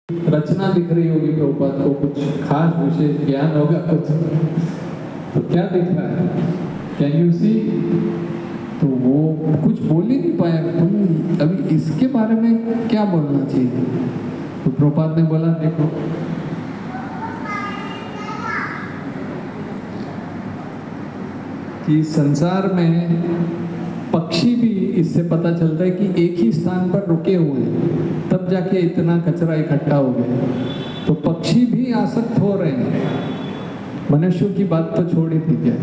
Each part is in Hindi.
रचना दिख रही होगी प्रभुपाद को, कुछ खास विशेष ज्ञान होगा कुछ, तो क्या दिख रहा है? Can you see? तो वो कुछ बोल ही नहीं पाया, तुम अभी इसके बारे में क्या बोलना चाहिए? तो प्रभुपाद ने बोला, देखो कि संसार में पक्षी भी, इससे पता चलता है कि एक ही स्थान पर रुके हुए हैं, तब जाके इतना कचरा इकट्ठा हो गया। तो पक्षी भी आसक्त हो रहे हैं, मनुष्यों की बात तो छोड़ ही थी क्या।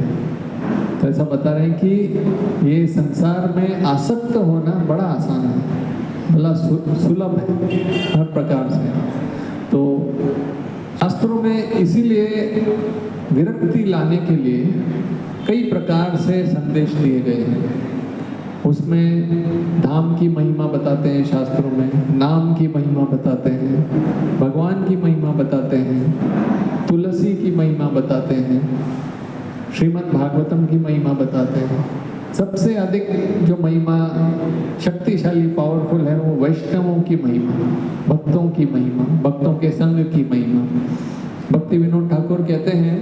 तो ऐसा बता रहे हैं कि ये संसार में आसक्त होना बड़ा आसान है, बड़ा सुलभ है हर प्रकार से। तो शास्त्रों में इसीलिए विरक्ति लाने के लिए कई प्रकार से संदेश दिए गए हैं। उसमें धाम की महिमा बताते हैं शास्त्रों में, नाम की महिमा बताते हैं, भगवान की महिमा बताते हैं, तुलसी की महिमा बताते हैं, श्रीमद् भागवतम की महिमा बताते हैं। सबसे अधिक जो महिमा शक्तिशाली पावरफुल है वो वैष्णवों की महिमा, भक्तों की महिमा, भक्तों के संग की महिमा। भक्ति विनोद ठाकुर कहते हैं,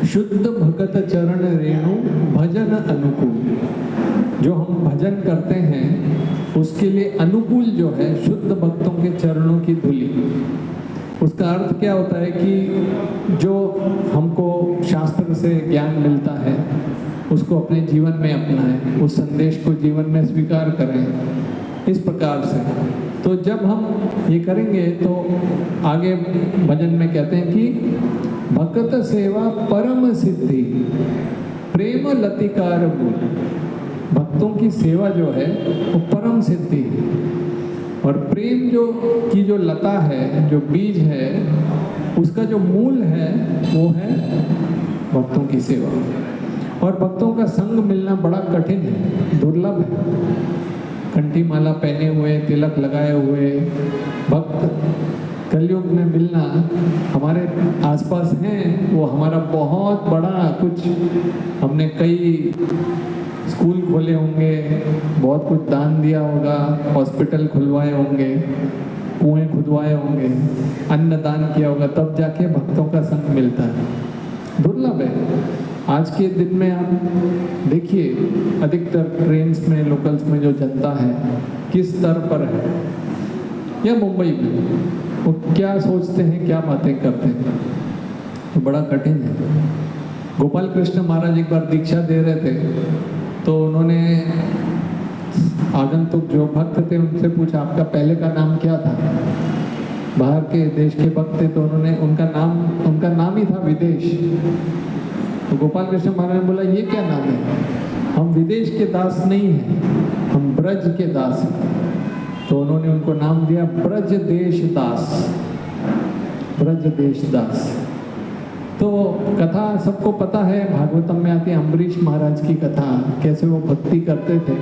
शुद्ध भगत चरण रेणु भजन अनुकूल। जो हम भजन करते हैं उसके लिए अनुकूल जो है शुद्ध भक्तों के चरणों की धूलि। उसका अर्थ क्या होता है कि जो हमको शास्त्र से ज्ञान मिलता है उसको अपने जीवन में अपनाएं, उस संदेश को जीवन में स्वीकार करें इस प्रकार से। तो जब हम ये करेंगे तो आगे भजन में कहते हैं कि भक्त सेवा परम सिद्धि प्रेम लतिकार मूल। भक्तों की सेवा जो है वो परम सिद्धि है, और प्रेम जो लता है, जो बीज है, उसका जो मूल है वो है भक्तों की सेवा। और भक्तों का संग मिलना बड़ा कठिन है, दुर्लभ है। कंठी माला पहने हुए, तिलक लगाए हुए भक्त कलयुग में मिलना हमारे आसपास हैं, वो हमारा बहुत बड़ा कुछ, हमने कई स्कूल खोले होंगे, बहुत कुछ दान दिया होगा, हॉस्पिटल खुलवाए होंगे, कुएं खुदवाए होंगे, अन्न दान किया होगा, तब जाके भक्तों का संग मिलता है। दुर्लभ है। आज के दिन में आप देखिए, अधिकतर ट्रेन्स में, लोकल्स में जो जनता है किस स्तर पर है, या मुंबई में, वो क्या सोचते हैं, क्या बातें करते हैं, तो बड़ा कठिन है। गोपाल कृष्ण महाराज एक बार दीक्षा दे रहे थे, तो उन्होंने आगंतुक जो भक्त थे उनसे पूछा, आपका पहले का नाम क्या था? बाहर के देश के भक्त थे, तो उन्होंने उनका नाम ही था विदेश। तो गोपाल कृष्ण महाराज ने बोला, ये क्या नाम है? हम विदेश के दास नहीं हैं, हम ब्रज के दास हैं। तो उन्होंने उनको नाम दिया ब्रज देश दास, ब्रज देश दास। तो कथा सबको पता है, भागवतम में आती है अम्बरीश महाराज की कथा, कैसे वो भक्ति करते थे।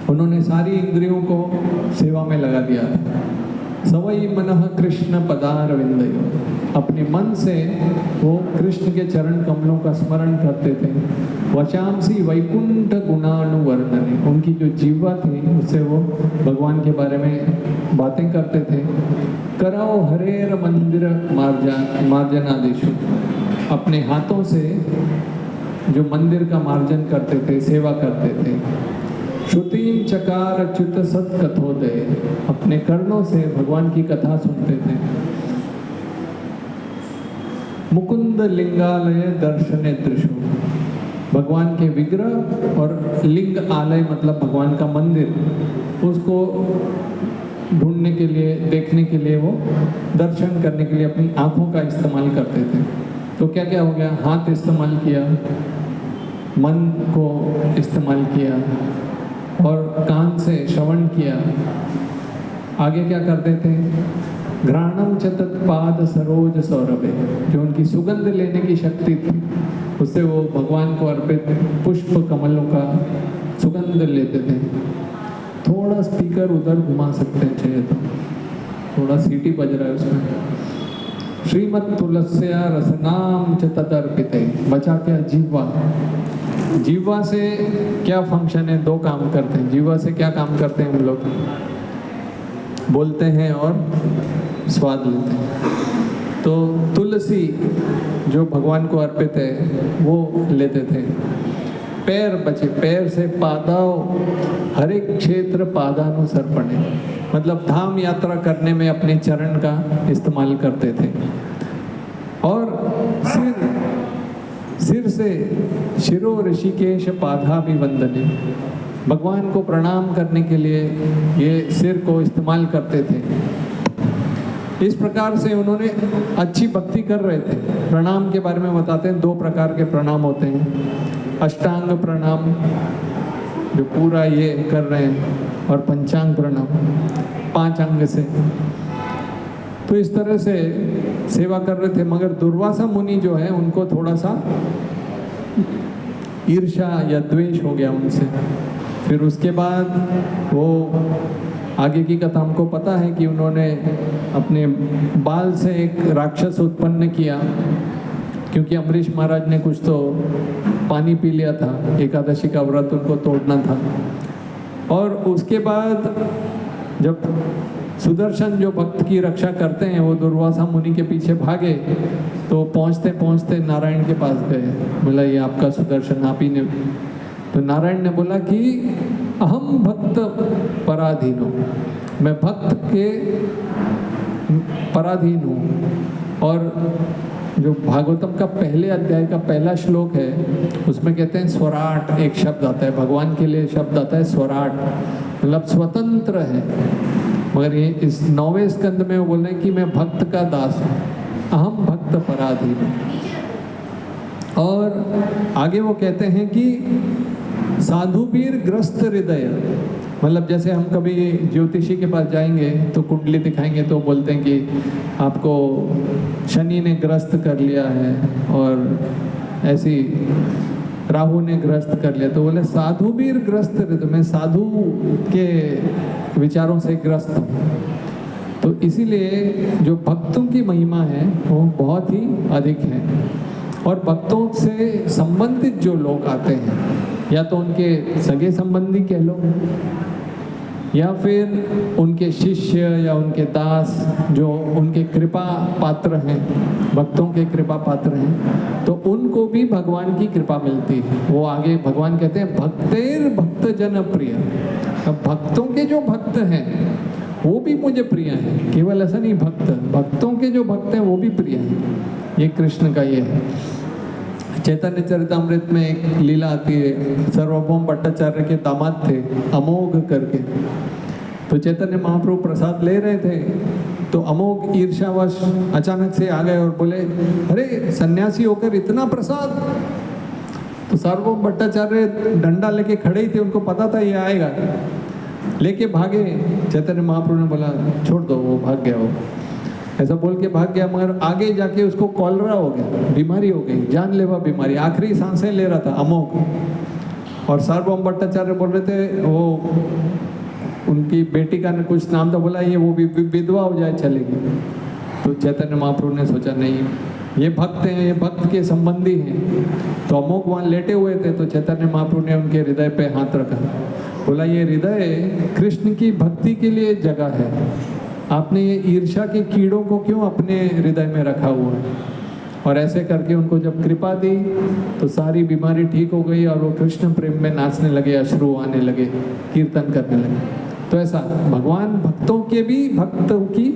उन्होंने सारी इंद्रियों को सेवा में लगा दिया था। सवई मनः कृष्ण पदारविंदयो, अपने मन से वो कृष्ण के चरण कमलों का स्मरण करते थे। वचांसी वैकुंठ गुणानुवर्णने, उनकी जो जीवा थी उससे वो भगवान के बारे में बातें करते थे। करौ हरेर मंदिर मार्जनादिषु, अपने हाथों से जो मंदिर का मार्जन करते थे, सेवा करते थे। श्रुतिम चकार च्युत सत कथोदय, अपने कर्णों से भगवान की कथा सुनते थे। मुकुंद लिंगालय दर्शने दृशु, भगवान के विग्रह और लिंग आलय मतलब भगवान का मंदिर, उसको ढूंढने के लिए, देखने के लिए, वो दर्शन करने के लिए अपनी आंखों का इस्तेमाल करते थे। तो क्या क्या हो गया? हाथ इस्तेमाल किया, मन को इस्तेमाल किया, और कान से श्रवण किया। आगे क्या करते थे? घ्राणम च तत्पाद सरोज सौरभे, जो उनकी सुगंध लेने की शक्ति थी, उससे वो भगवान को अर्पित पुष्प कमलों का सुगंध लेते थे। थोड़ा स्पीकर उधर घुमा सकते हैं चाहिए तो, थोड़ा सीटी बज रहा है उसमें। श्रीमद् तुलस्या रसनाम च तदर्पिते, बचा क्या? जीवा। जीवा से क्या फंक्शन है? दो काम करते हैं। जीवा से क्या काम करते हैं हम लोग? बोलते हैं और स्वाद लेते हैं। तो तुलसी जो भगवान को अर्पित है वो लेते थे। पैर बचे, पैर से पादाव हर एक क्षेत्र पादानुसर्पणे, मतलब धाम यात्रा करने में अपने चरण का इस्तेमाल करते थे। और सिर से शिरो ऋषिकेश पादाभिवंदने, भगवान को प्रणाम करने के लिए ये सिर को इस्तेमाल करते थे। इस प्रकार से उन्होंने अच्छी भक्ति कर रहे थे। प्रणाम के बारे में बताते हैं, 2 प्रकार के प्रणाम होते हैं। अष्टांग प्रणाम जो पूरा ये कर रहे हैं, और पंचांग प्रणाम 5 अंग से। तो इस तरह से सेवा कर रहे थे। मगर दुर्वासा मुनि जो है उनको थोड़ा सा ईर्ष्या या द्वेष हो गया उनसे। फिर उसके बाद वो आगे की कथा हमको पता है कि उन्होंने अपने बाल से एक राक्षस उत्पन्न किया, क्योंकि अम्बरीश महाराज ने कुछ तो पानी पी लिया था, एकादशी का व्रत उनको तोड़ना था। और उसके बाद जब सुदर्शन जो भक्त की रक्षा करते हैं वो दुर्वासा मुनि के पीछे भागे, तो पहुँचते पहुँचते नारायण के पास गए। बोला ये आपका सुदर्शन आप ही ने। तो नारायण ने बोला कि अहम भक्त पराधीन हूँ, मैं भक्त के पराधीन हूँ। और जो भागवतम का पहले अध्याय का पहला श्लोक है उसमें कहते हैं स्वराट, एक शब्द आता है भगवान के लिए, शब्द आता है स्वराट, मतलब स्वतंत्र है। मगर ये इस 9वें स्कंद में वो बोल रहे हैं कि मैं भक्त का दास हूँ, अहम भक्त पराधीन हूँ। और आगे वो कहते हैं कि साधुबीर ग्रस्त हृदय, मतलब जैसे हम कभी ज्योतिषी के पास जाएंगे तो कुंडली दिखाएंगे तो बोलते हैं कि आपको शनि ने ग्रस्त कर लिया है और ऐसी राहु ने ग्रस्त कर लिया। तो बोले साधुबीर ग्रस्त हृदय, मैं साधु के विचारों से ग्रस्त हूँ। तो इसीलिए जो भक्तों की महिमा है वो बहुत ही अधिक है। और भक्तों से संबंधित जो लोग आते हैं, या तो उनके सगे संबंधी कह लो, या फिर उनके शिष्य या उनके दास जो उनके कृपा पात्र हैं, भक्तों के कृपा पात्र हैं, तो उनको भी भगवान की कृपा मिलती है। वो आगे भगवान कहते हैं भक्तेर भक्त जन प्रिय। अब भक्तों के जो भक्त हैं वो भी मुझे प्रिय हैं, केवल ऐसा नहीं, भक्तों के जो भक्त हैं वो भी प्रिय हैं। ये कृष्ण का ये है। चैतन्य चरितामृत में एक लीला आती है, सार्वभौम भट्टाचार्य के दामाद थे अमोघ करके। तो चैतन्य महाप्रभु प्रसाद ले रहे थे, तो अमोघ ईर्ष्यावश अचानक से आ गए और बोले अरे सन्यासी होकर इतना प्रसाद। तो सार्वभौम भट्टाचार्य डंडा लेके खड़े ही थे, उनको पता था ये आएगा, लेके भागे। चैतन्य महाप्रभु ने बोला छोड़ दो, वो भाग गया। वो ऐसा बोल के भाग गया, मगर आगे जाके उसको कॉलरा हो गया, बीमारी हो गई, जानलेवा बीमारी, आखिरी सांसें ले रहा था अमोघ। और सार्वभौम भट्टाचार्य बोल रहे थे, वो उनकी बेटी का कुछ नाम था, बोला ये वो भी विधवा हो जाए चलेगी। तो चैतन्य महाप्रभु ने सोचा नहीं, ये भक्त हैं, ये भक्त के संबंधी हैं। तो अमोघ वहाँ लेटे हुए थे, तो चैतन्य महाप्रभु ने उनके हृदय पे हाथ रखा, बोला ये हृदय कृष्ण की भक्ति के लिए जगह है, आपने ये ईर्ष्या के कीड़ों को क्यों अपने हृदय में रखा हुआ है। और ऐसे करके उनको जब कृपा दी तो सारी बीमारी ठीक हो गई और वो कृष्ण प्रेम में नाचने लगे, अश्रु आने लगे, कीर्तन करने लगे। तो ऐसा भगवान भक्तों के भी भक्तों की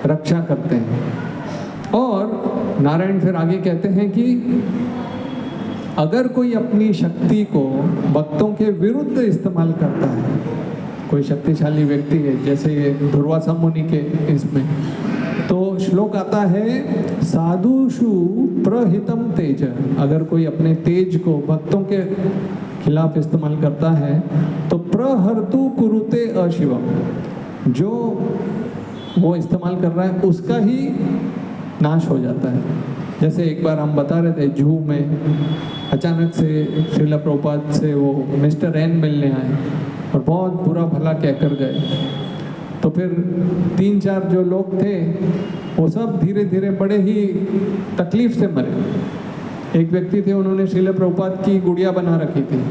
रक्षा करते हैं। और नारायण फिर आगे कहते हैं कि अगर कोई अपनी शक्ति को भक्तों के विरुद्ध इस्तेमाल करता है, कोई शक्तिशाली व्यक्ति है जैसे ये दुर्वासा मुनि के इसमें, तो श्लोक आता है साधुषु प्रहितम तेज। अगर कोई अपने तेज को भक्तों के खिलाफ इस्तेमाल करता है तो प्रहर्तु कुरुते अशिवम, जो वो इस्तेमाल कर रहा है उसका ही नाश हो जाता है। जैसे एक बार हम बता रहे थे जूहू में अचानक से श्रील प्रभुपाद से वो मिस्टर एन मिलने आए और बहुत बुरा भला कहकर गए। तो फिर 3-4 जो लोग थे वो सब धीरे धीरे बड़े ही तकलीफ से मरे। एक व्यक्ति थे, उन्होंने श्रील प्रभुपाद की गुड़िया बना रखी थी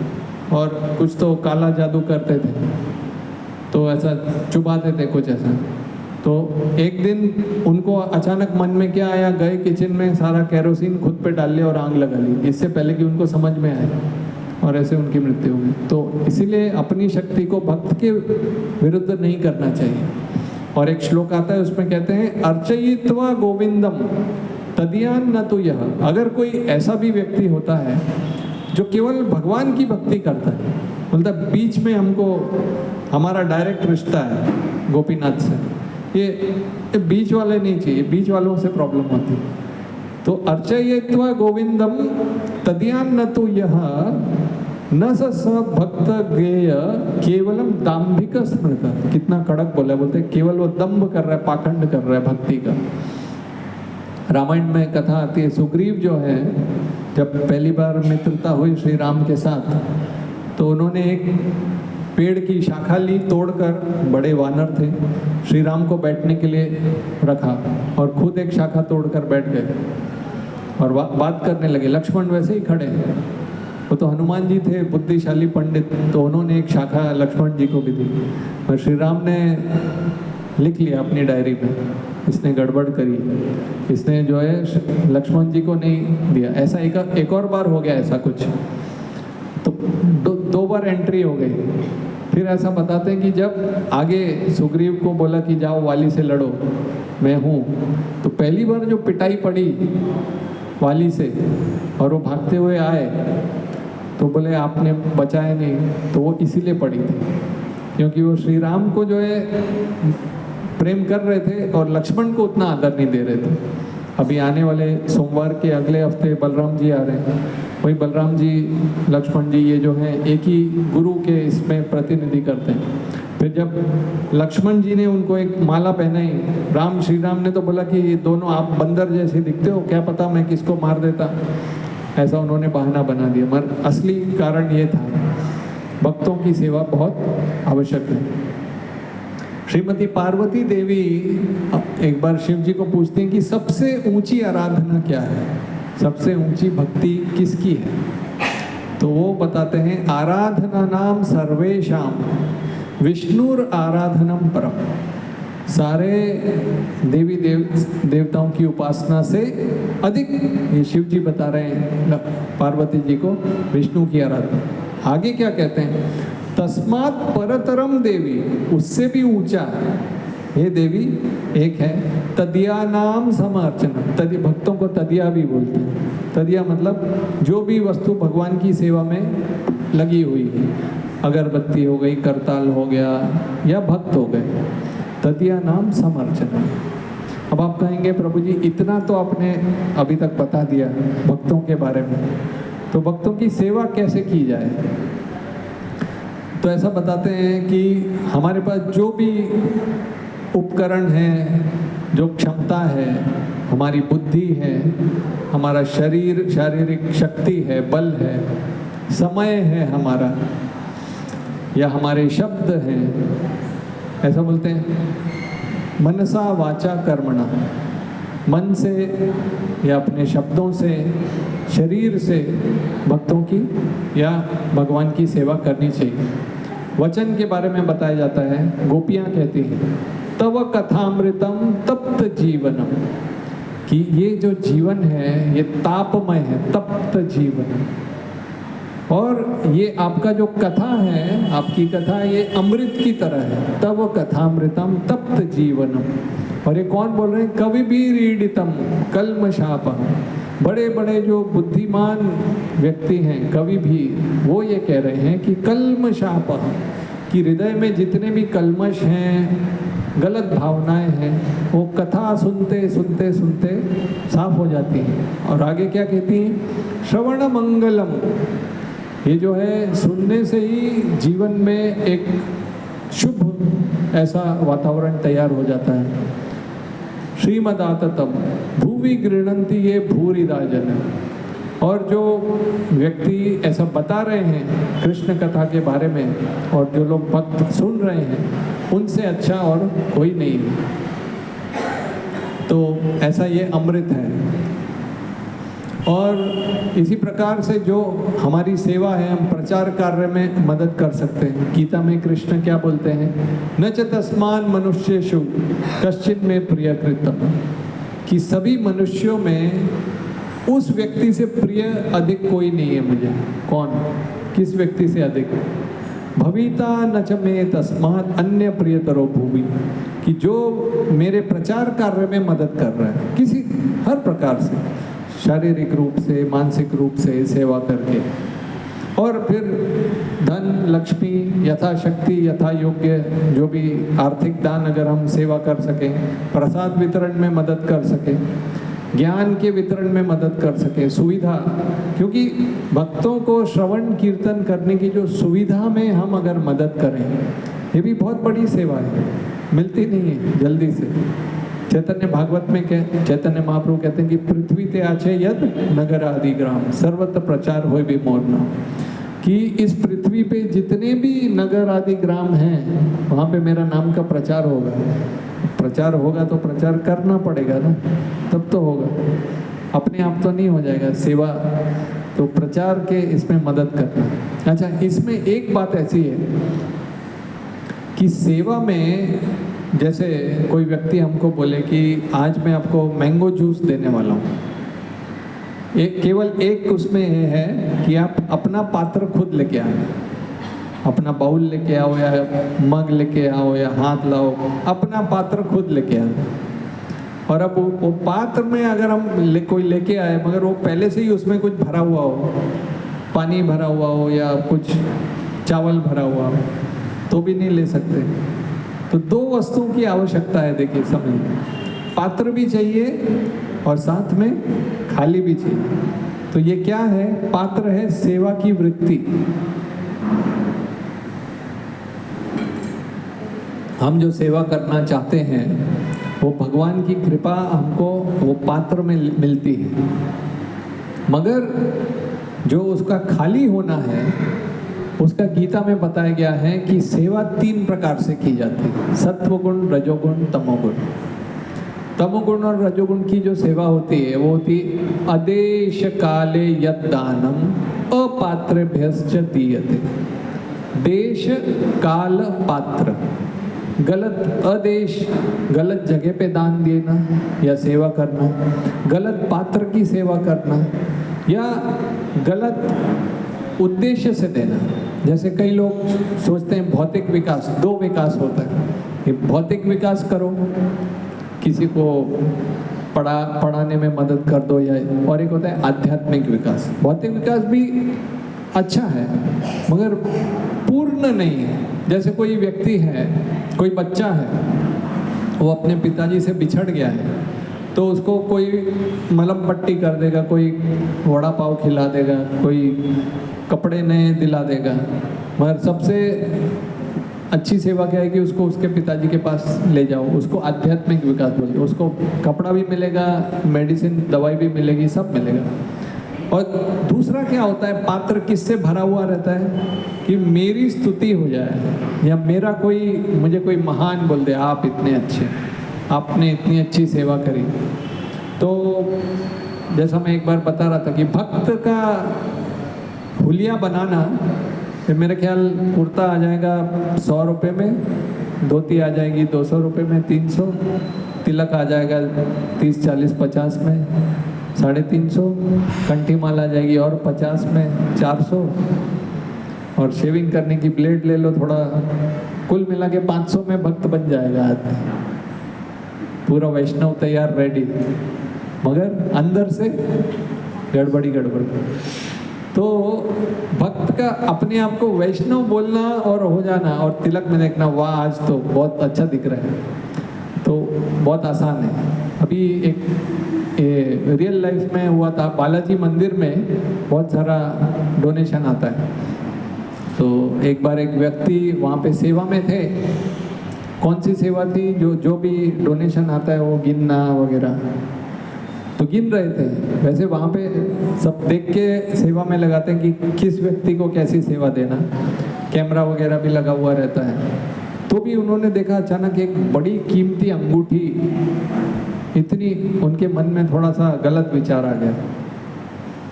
और कुछ तो काला जादू करते थे। तो ऐसा चुभाते थे कुछ ऐसा। तो एक दिन उनको अचानक मन में क्या आया, गए किचन में, सारा केरोसिन खुद पे डाल लिया और आग लगा ली, इससे पहले कि उनको समझ में आए, और ऐसे उनकी मृत्यु हुई। तो इसीलिए अपनी शक्ति को भक्त के विरुद्ध नहीं करना चाहिए। और एक श्लोक आता है, उसमें कहते हैं अर्चयित्वा गोविंदम तदियान न तो यह। अगर कोई ऐसा भी व्यक्ति होता है जो केवल भगवान की भक्ति करता है, मतलब बीच में हमको हमारा डायरेक्ट रिश्ता है गोपीनाथ से, ये बीच वाले नहीं चाहिए, बीच वालों से प्रॉब्लम होती है। तो अर्चयित्वा गोविंदम तदियान न तो यह न स भक्त गेय केवलम दाम्भिक स्मृत। कितना कड़क बोला है, बोलते केवल वो दम्भ कर रहा है, पाखंड कर रहा है भक्ति का। रामायण में कथा आती है, सुग्रीव जो है जब पहली बार मित्रता हुई श्री राम के साथ, तो उन्होंने एक पेड़ की शाखा ली तोड़कर, बड़े वानर थे, श्री राम को बैठने के लिए रखा और खुद एक शाखा तोड़कर बैठ गए और बात करने लगे। लक्ष्मण वैसे ही खड़े, वो तो हनुमान जी थे बुद्धिशाली पंडित, तो उन्होंने एक शाखा लक्ष्मण जी को भी दी। और श्री राम ने लिख लिया अपनी डायरी में, इसने गड़बड़ करी, इसने जो है लक्ष्मण जी को नहीं दिया। ऐसा एक और बार हो गया ऐसा कुछ, तो दो बार एंट्री हो गई। फिर ऐसा बताते हैं कि जब आगे सुग्रीव को बोला कि जाओ वाली से लड़ो, मैं हूँ, तो पहली बार जो पिटाई पड़ी वाली से और वो भागते हुए आए, तो बोले आपने बचाया नहीं, तो वो इसीलिए पड़ी थी क्योंकि वो श्री राम को जो है प्रेम कर रहे थे और लक्ष्मण को उतना आदर नहीं दे रहे थे। अभी आने वाले सोमवार के अगले हफ्ते बलराम जी आ रहे हैं, वही बलराम जी लक्ष्मण जी ये जो हैं एक ही गुरु के इसमें प्रतिनिधि करते हैं। फिर जब लक्ष्मण जी ने उनको एक माला पहनाई, श्री राम ने तो बोला कि ये दोनों आप बंदर जैसे दिखते हो, क्या पता मैं किसको मार देता, ऐसा उन्होंने बहाना बना दिया। मगर असली कारण ये था, भक्तों की सेवा बहुत आवश्यक है। श्रीमती पार्वती देवी एक बार शिव जी को पूछती हैं कि सबसे ऊंची आराधना क्या है, सबसे ऊंची भक्ति किसकी है? तो वो बताते हैं आराधना नाम सर्वेशाम विष्णुर आराधनम परम। सारे देवी देवताओं की उपासना से अधिक, ये शिव जी बता रहे हैं पार्वती जी को, विष्णु की आराधना। आगे क्या कहते हैं, तस्मात् परतरम देवी, उससे भी ऊंचा हे देवी एक है, तदिया नाम समर्चना। तदि भक्तों को तदिया भी बोलते हैं। तदिया मतलब जो भी वस्तु भगवान की सेवा में लगी हुई है, अगरबत्ती हो गई, करताल हो गया या भक्त हो गए, तदिया नाम समर्चना। अब आप कहेंगे प्रभु जी इतना तो आपने अभी तक बता दिया भक्तों के बारे में, तो भक्तों की सेवा कैसे की जाए? तो ऐसा बताते हैं कि हमारे पास जो भी उपकरण है, जो क्षमता है, हमारी बुद्धि है, हमारा शरीर, शारीरिक शक्ति है, बल है, समय है हमारा, या हमारे शब्द हैं, ऐसा बोलते हैं मनसा वाचा कर्मणा, मन से या अपने शब्दों से, शरीर से भक्तों की या भगवान की सेवा करनी चाहिए। वचन के बारे में बताया जाता है, गोपियाँ कहती हैं तव कथामृतम तप्त जीवनम, कि ये जो जीवन है ये तापमय है, तप्त जीवन। और ये आपका जो कथा है, आपकी कथा ये अमृत की तरह है, तव कथामृतम तप्त जीवनम। और ये कौन बोल रहे हैं? कवि भी रीडितम कल्मशापम। बड़े बड़े जो बुद्धिमान व्यक्ति हैं, कवि भी, वो ये कह रहे हैं कि कल्मशापम, कि हृदय में जितने भी कल्मश हैं, गलत भावनाएं हैं, वो कथा सुनते सुनते सुनते साफ हो जाती हैं। और आगे क्या कहती हैं? श्रवण मंगलम, ये जो है सुनने से ही जीवन में एक शुभ ऐसा वातावरण तैयार हो जाता है। श्रीमदाततम भूवि गृह्णन्ति ये भूरिदा जन। और जो व्यक्ति ऐसा बता रहे हैं कृष्ण कथा के बारे में, और जो लोग भक्त सुन रहे हैं, उनसे अच्छा और कोई नहीं है। तो ऐसा ये अमृत है। और इसी प्रकार से जो हमारी सेवा है, हम प्रचार कार्य में मदद कर सकते हैं। गीता में कृष्ण क्या बोलते हैं, न च तस्मान मनुष्येषु कश्चिन में प्रिय कृतम, कि सभी मनुष्यों में उस व्यक्ति से प्रिय अधिक कोई नहीं है मुझे। कौन, किस व्यक्ति से अधिक? भविता न च मे तस्मात् अन्य प्रियतरो भूमि, कि जो मेरे प्रचार कार्य में मदद कर रहा है किसी हर प्रकार से, शारीरिक रूप से, मानसिक रूप से सेवा करके, और फिर धन लक्ष्मी यथाशक्ति यथा योग्य जो भी आर्थिक दान अगर हम सेवा कर सकें, प्रसाद वितरण में मदद कर सकें, ज्ञान के वितरण में मदद कर सके, सुविधा, क्योंकि भक्तों को श्रवण कीर्तन करने की जो सुविधा में हम अगर मदद करें, ये भी बहुत बड़ी सेवा है, मिलती नहीं है जल्दी से। चैतन्य भागवत में चैतन्य महाप्रभु कहते हैं कि पृथ्वी ते आछे यद नगर आदि ग्राम सर्वत्र प्रचार होय भी मोरना, कि इस पृथ्वी पे जितने भी नगर आदि ग्राम हैं वहाँ पे मेरा नाम का प्रचार होगा। प्रचार होगा तो प्रचार करना पड़ेगा ना, तब तो होगा, अपने आप तो नहीं हो जाएगा सेवा, तो प्रचार के इसमें मदद करना। अच्छा, इसमें एक बात ऐसी है कि सेवा में जैसे कोई व्यक्ति हमको बोले कि आज मैं आपको मैंगो जूस देने वाला हूँ, केवल एक उसमें है कि आप अपना पात्र खुद लेके आए, अपना बाउल लेके आओ या मग लेके आओ या हाथ लाओ, अपना पात्र खुद लेके आओ। और अब वो पात्र में अगर हम कोई लेके आए मगर वो पहले से ही उसमें कुछ भरा हुआ हो, पानी भरा हुआ हो या कुछ चावल भरा हुआ हो, तो भी नहीं ले सकते। तो दो वस्तुओं की आवश्यकता है, देखिए समझ, पात्र भी चाहिए और साथ में खाली भी चाहिए। तो ये क्या है? पात्र है सेवा की वृत्ति। हम जो सेवा करना चाहते हैं वो भगवान की कृपा हमको वो पात्र में मिलती है, मगर जो उसका खाली होना है उसका गीता में बताया गया है कि सेवा 3 प्रकार से की जाती है, सत्वगुण, रजोगुण, तमोगुण। तमोगुण और रजोगुण की जो सेवा होती है वो होती अदेश काले यद दानम अपात्रेभ्यश्च दीयते। देश काल पात्र, गलत आदेश, गलत जगह पे दान देना या सेवा करना, गलत पात्र की सेवा करना या गलत उद्देश्य से देना। जैसे कई लोग सोचते हैं भौतिक विकास, 2 विकास होता है कि भौतिक विकास करो, किसी को पढ़ाने में मदद कर दो, या और एक होता है आध्यात्मिक विकास। भौतिक विकास भी अच्छा है मगर पूर्ण नहीं है। जैसे कोई व्यक्ति है, कोई बच्चा है, वो अपने पिताजी से बिछड़ गया है, तो उसको कोई मलहम पट्टी कर देगा, कोई वड़ा पाव खिला देगा, कोई कपड़े नए दिला देगा, मगर सबसे अच्छी सेवा क्या है कि उसको उसके पिताजी के पास ले जाओ, उसको आध्यात्मिक विकास बोलते हैं। उसको कपड़ा भी मिलेगा, मेडिसिन दवाई भी मिलेगी, सब मिलेगा। और दूसरा क्या होता है, पात्र किससे भरा हुआ रहता है कि मेरी स्तुति हो जाए या मेरा कोई, मुझे कोई महान बोल दे, आप इतने अच्छे, आपने इतनी अच्छी सेवा करी। तो जैसा मैं एक बार बता रहा था कि भक्त का हुलिया बनाना, मेरे ख्याल कुर्ता आ जाएगा 100 रुपये में, धोती आ जाएगी 200 रुपये में, 300, तिलक आ जाएगा 30, 40, 50 में, 350, कंठी माला आ जाएगी और 50 में, 400, और शेविंग करने की ब्लेड ले लो थोड़ा, कुल मिला के 500 में भक्त बन जाएगा आदमी, पूरा वैष्णव तैयार रेडी, मगर अंदर से गड़बड़ी। तो भक्त का अपने आप को वैष्णव बोलना और हो जाना और तिलक में देखना, वाह आज तो बहुत अच्छा दिख रहा है, तो बहुत आसान है। अभी एक रियल लाइफ में हुआ था, बालाजी मंदिर में बहुत सारा डोनेशन आता है। तो एक बार एक व्यक्ति वहाँ पे सेवा में थे, कौन सी सेवा थी, जो भी डोनेशन आता है वो गिनना वगैरह, तो गिन रहे थे। वैसे वहाँ पे सब देख के सेवा में लगाते हैं कि किस व्यक्ति को कैसी सेवा देना, कैमरा वगैरह भी लगा हुआ रहता है। तो भी उन्होंने देखा अचानक एक बड़ी कीमती अंगूठी, इतनी, उनके मन में थोड़ा सा गलत विचार आ गया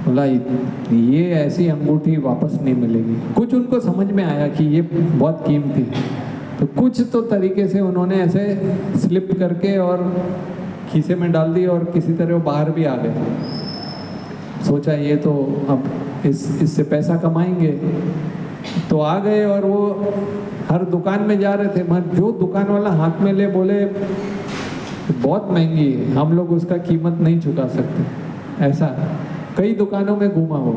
बोला ये ऐसी अंगूठी वापस नहीं मिलेगी। कुछ उनको समझ में आया कि ये बहुत कीमती है, तो कुछ तो तरीके से उन्होंने ऐसे स्लिप करके और खीसे में डाल दी और किसी तरह वो बाहर भी आ गए। सोचा ये तो अब इससे पैसा कमाएंगे, तो आ गए और वो हर दुकान में जा रहे थे, मगर जो दुकान वाला हाथ में ले बोले बहुत महंगी है, हम लोग उसका कीमत नहीं चुका सकते। ऐसा कई दुकानों में घूमा वो,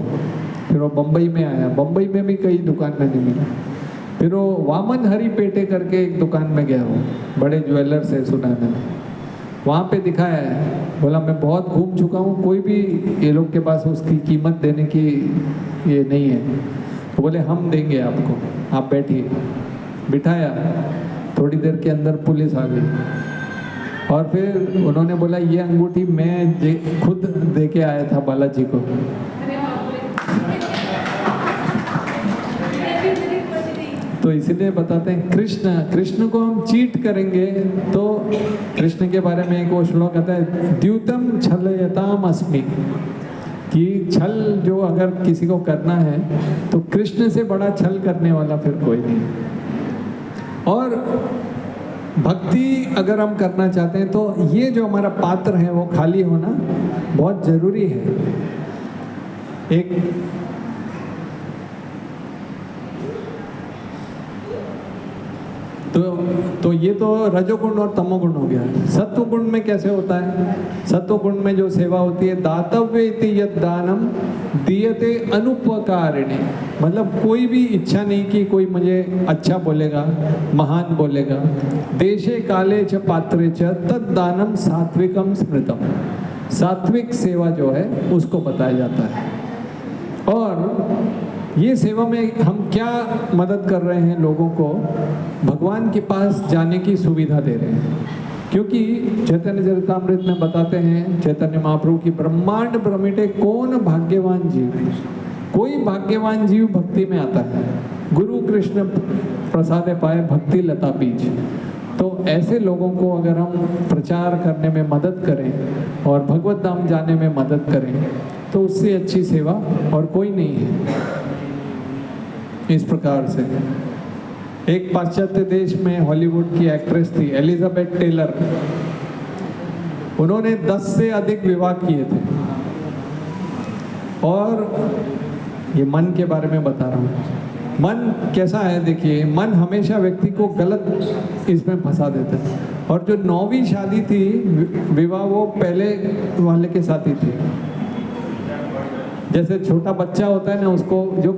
फिर वो बम्बई में आया, बम्बई में भी कई दुकान में नहीं मिला। फिर वो वामन हरी पेटे करके एक दुकान में गया, वो बड़े ज्वेलर्स है सुना है मैंने, वहाँ पे दिखाया है। बोला मैं बहुत घूम चुका हूँ, कोई भी ये लोग के पास उसकी कीमत देने की ये नहीं है। तो बोले हम देंगे आपको, आप बैठिए। बिठाया, थोड़ी देर के अंदर पुलिस आ गई और फिर उन्होंने बोला ये अंगूठी मैं खुद दे के आया था बालाजी को। तो इसलिए बताते हैं कृष्ण को हम चीट करेंगे तो कृष्ण के बारे में एक वो श्लोक आता है, द्यूतम छलयताम अस्मि, कि छल जो अगर किसी को करना है तो कृष्ण से बड़ा छल करने वाला फिर कोई नहीं। और भक्ति अगर हम करना चाहते हैं तो ये जो हमारा पात्र है वो खाली होना बहुत जरूरी है। तो ये तो रजोगुण और तमोगुण हो गया। सत्व गुण में कैसे होता है? सत्व गुण में जो सेवा होती है, दातव्य इति यद दानम दीयते अनुपकारिणे, मतलब कोई भी इच्छा नहीं कि कोई मुझे अच्छा बोलेगा, महान बोलेगा। देशे काले च पात्रे च तद दानम सात्विकम स्मृतम, सात्विक सेवा जो है उसको बताया जाता है। और ये सेवा में हम क्या मदद कर रहे हैं? लोगों को भगवान के पास जाने की सुविधा दे रहे हैं। क्योंकि चैतन्य चरितामृत में बताते हैं चैतन्य महाप्रभु की, ब्रह्मांड ब्रह्मिटे कौन भाग्यवान जीव, कोई भाग्यवान जीव भक्ति में आता है। गुरु कृष्ण प्रसादे पाए भक्ति लता बीज। तो ऐसे लोगों को अगर हम प्रचार करने में मदद करें और भगवत धाम जाने में मदद करें तो उससे अच्छी सेवा और कोई नहीं है। इस प्रकार से एक पाश्चात्य देश में हॉलीवुड की एक्ट्रेस थी एलिजाबेथ टेलर, उन्होंने 10 से अधिक विवाह किए थे। और ये मन के बारे में बता रहा हूँ। मन कैसा है देखिए, मन हमेशा व्यक्ति को गलत इसमें फंसा देता है। और जो 9वीं शादी थी विवाह, वो पहले वाले के साथ ही थी। जैसे छोटा बच्चा होता है ना, उसको जो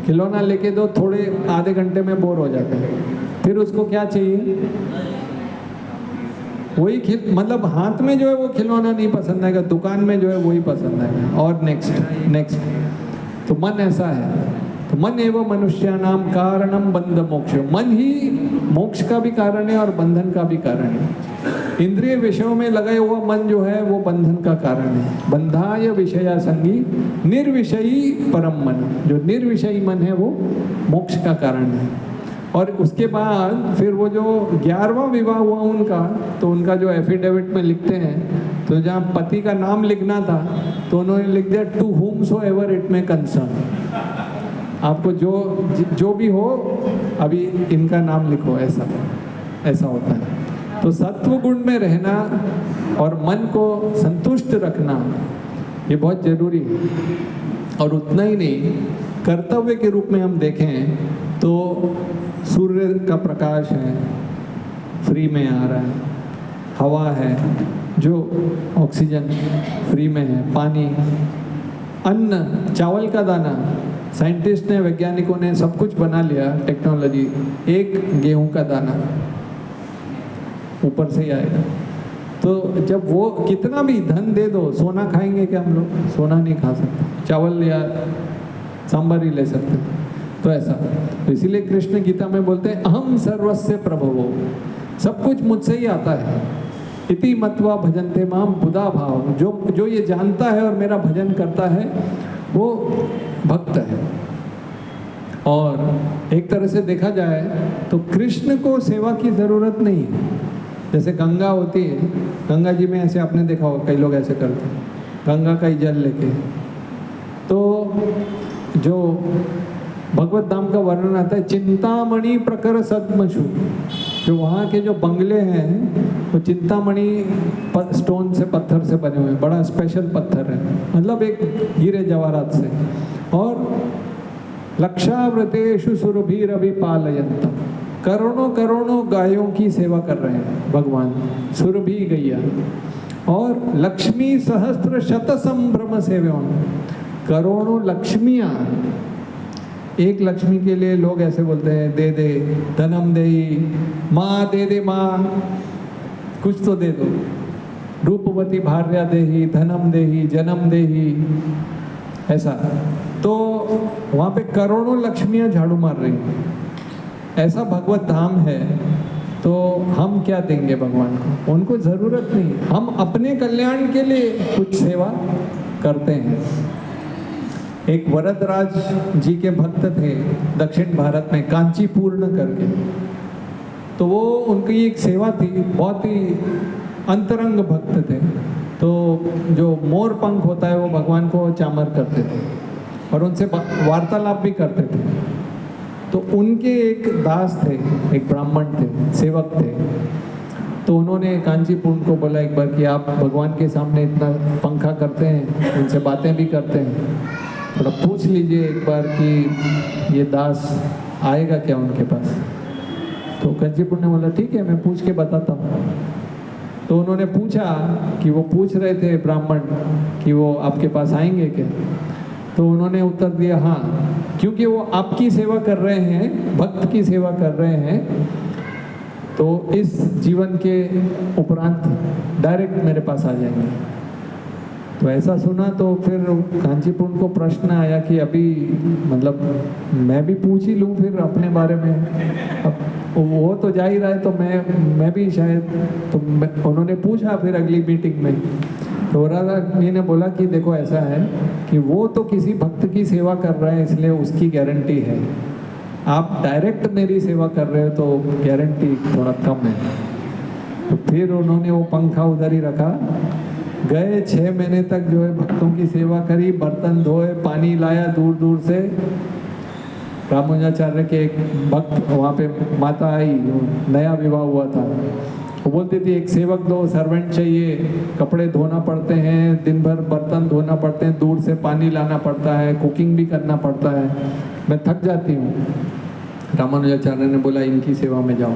खिलौना लेके दो, थोड़े आधे घंटे में बोर हो जाता है, फिर उसको क्या चाहिए? वही मतलब हाथ में जो है वो खिलौना नहीं पसंद आएगा, दुकान में जो है वही पसंद आएगा, और नेक्स्ट। तो मन ऐसा है। तो मन एवं मनुष्यानाम कारणम बंध मोक्ष, मन ही मोक्ष का भी कारण है और बंधन का भी कारण है। इंद्रिय विषयों में लगा हुआ मन जो है वो बंधन का कारण है। बंधाय विषया संगी निर्विषयी परम मन, जो निर्विषयी मन है वो मोक्ष का कारण है। और उसके बाद फिर वो जो 11वां विवाह हुआ उनका, तो उनका जो एफिडेविट में लिखते हैं, तो जहाँ पति का नाम लिखना था तो उन्होंने लिख दिया to whom so ever it may concern, आपको जो भी हो अभी इनका नाम लिखो, ऐसा होता है। तो सत्व गुण में रहना और मन को संतुष्ट रखना ये बहुत जरूरी है। और उतना ही नहीं, कर्तव्य के रूप में हम देखें तो सूर्य का प्रकाश है, फ्री में आ रहा है, हवा है जो ऑक्सीजन फ्री में है, पानी, अन्न, चावल का दाना, साइंटिस्ट ने, वैज्ञानिकों ने सब कुछ बना लिया, टेक्नोलॉजी, एक गेहूं का दाना ऊपर से ही आएगा। तो जब वो कितना भी धन दे दो, सोना खाएंगे क्या हम लोग? सोना नहीं खा सकते, चावल या सांभर ही ले सकते। तो ऐसा, तो इसीलिए कृष्ण गीता में बोलते हैं अहम सर्वस्य प्रभवो, सब कुछ मुझसे ही आता है। इति मत्वा भजन्ते माम बुधा भाव, जो ये जानता है और मेरा भजन करता है वो भक्त है। और एक तरह से देखा जाए तो कृष्ण को सेवा की जरूरत नहीं है। जैसे गंगा होती है, गंगा जी में ऐसे आपने देखा होगा कई लोग ऐसे करते हैं, गंगा का ही जल लेके। तो जो भगवत धाम का वर्णन आता है, चिंतामणि प्रकर सद्मशु, जो वहाँ के जो बंगले हैं वो चिंतामणि स्टोन से, पत्थर से बने हुए हैं, बड़ा स्पेशल पत्थर है, मतलब एक हीरे जवाहरात से। और लक्षावृतेषु सुरभिरभि पालयन्तम, करोड़ों करोड़ों गायों की सेवा कर रहे हैं भगवान, सुरभि गैया। और लक्ष्मी सहस्त्र शत संभ्रम सेव्यम, करोड़ों लक्ष्मियाँ, एक लक्ष्मी के लिए लोग ऐसे बोलते हैं, दे दे धनम दे, माँ दे दे, माँ कुछ तो दे दो, रूपवती भार्या देही, धनम देही, जन्म देही, ऐसा। तो वहाँ पे करोड़ों लक्ष्मियाँ झाड़ू मार रही हैं। ऐसा भगवत धाम है, तो हम क्या देंगे भगवान को? उनको ज़रूरत नहीं, हम अपने कल्याण के लिए कुछ सेवा करते हैं। एक वरदराज जी के भक्त थे दक्षिण भारत में, कांचीपूर्ण करके। तो वो उनकी एक सेवा थी, बहुत ही अंतरंग भक्त थे। तो जो मोर पंख होता है वो भगवान को चामर करते थे और उनसे वार्तालाप भी करते थे। तो उनके एक दास थे, एक ब्राह्मण थे, सेवक थे। तो उन्होंने कांचीपूर्ण को बोला एक बार कि आप भगवान के सामने इतना पंखा करते हैं, उनसे बातें भी करते हैं, थोड़ा पूछ लीजिए एक बार कि ये दास आएगा क्या उनके पास। तो कांचीपूर्ण ने बोला ठीक है, मैं पूछ के बताता हूँ। तो उन्होंने पूछा कि वो पूछ रहे थे ब्राह्मण कि वो आपके पास आएंगे क्या। तो उन्होंने उत्तर दिया हाँ, क्योंकि वो आपकी सेवा कर रहे हैं, भक्त की सेवा कर रहे हैं, तो इस जीवन के उपरांत डायरेक्ट मेरे पास आ जाएंगे। तो ऐसा सुना तो फिर कांचीपूर्ण को प्रश्न आया कि अभी मतलब मैं भी पूछ ही लूँ फिर अपने बारे में, अब वो तो जा ही रहा है तो मैं भी शायद, तो उन्होंने पूछा फिर अगली मीटिंग में। तो राजा जी ने बोला कि देखो ऐसा है कि वो तो किसी भक्त की सेवा कर रहे हैं इसलिए उसकी गारंटी है, आप डायरेक्ट मेरी सेवा कर रहे हो तो गारंटी थोड़ा कम है। तो फिर उन्होंने वो पंखा उधर ही रखा, गए 6 महीने तक जो है भक्तों की सेवा करी, बर्तन धोए, पानी लाया दूर दूर से। रामानुजाचार्य के एक भक्त वहाँ पे माता आई, नया विवाह हुआ था, वो बोलती थी एक सेवक दो, सर्वेंट चाहिए, कपड़े धोना पड़ते हैं, दिन भर बर्तन धोना पड़ते हैं, दूर से पानी लाना पड़ता है, कुकिंग भी करना पड़ता है, मैं थक जाती हूँ। रामानुजाचार्य ने बोला इनकी सेवा में जाओ।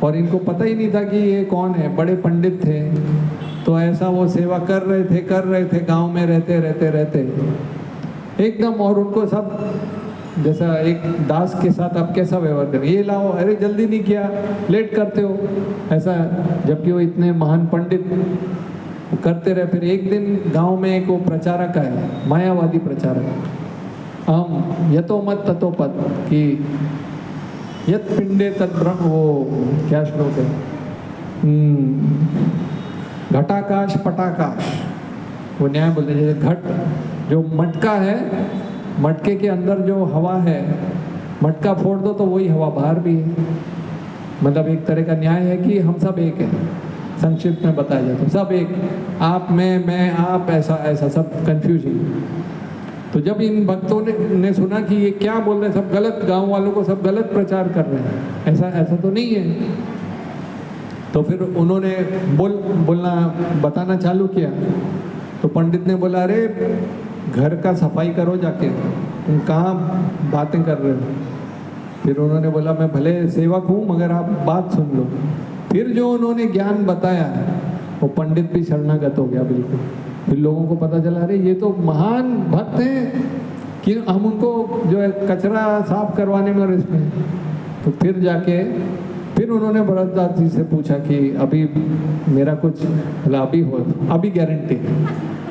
और इनको पता ही नहीं था कि ये कौन है, बड़े पंडित थे। तो ऐसा वो सेवा कर रहे थे गांव में रहते एकदम। और उनको सब जैसा एक दास के साथ आप कैसा व्यवहार करें, ये लाओ, अरे जल्दी नहीं किया, लेट करते हो, ऐसा। जबकि वो इतने महान पंडित करते रहे। फिर एक दिन गांव में एक वो प्रचारक है, मायावादी प्रचारक, हम यतो मत ततो पद कि यत पिंडे तद ब्रह्म, वो क्या श्लोक है, घटाकाश पटाकाश, वो न्याय बोलते हैं। जैसे घट जो मटका है, मटके के अंदर जो हवा है, मटका फोड़ दो तो वही हवा बाहर भी है। मतलब एक तरह का न्याय है कि हम सब एक हैं, संक्षिप्त में बताया जाता है, सब एक, आप मैं आप, ऐसा ऐसा सब कंफ्यूजिंग। तो जब इन भक्तों ने सुना कि ये क्या बोल रहे हैं, सब गलत, गांव वालों को सब गलत प्रचार कर रहे हैं, ऐसा तो नहीं है। तो फिर उन्होंने बोलना बताना चालू किया। तो पंडित ने बोला अरे घर का सफाई करो जाके, तुम कहाँ बातें कर रहे हो। फिर उन्होंने बोला मैं भले सेवक हूँ मगर आप बात सुन लो। फिर जो उन्होंने ज्ञान बताया वो पंडित भी शरणागत हो गया बिल्कुल। फिर लोगों को पता चला अरे ये तो महान भक्त हैं कि हम उनको जो है कचरा साफ करवाने में और इसमें। तो फिर जाके फिर उन्होंने भरतदास जी से पूछा कि अभी मेरा कुछ, अभी हो, अभी गारंटी,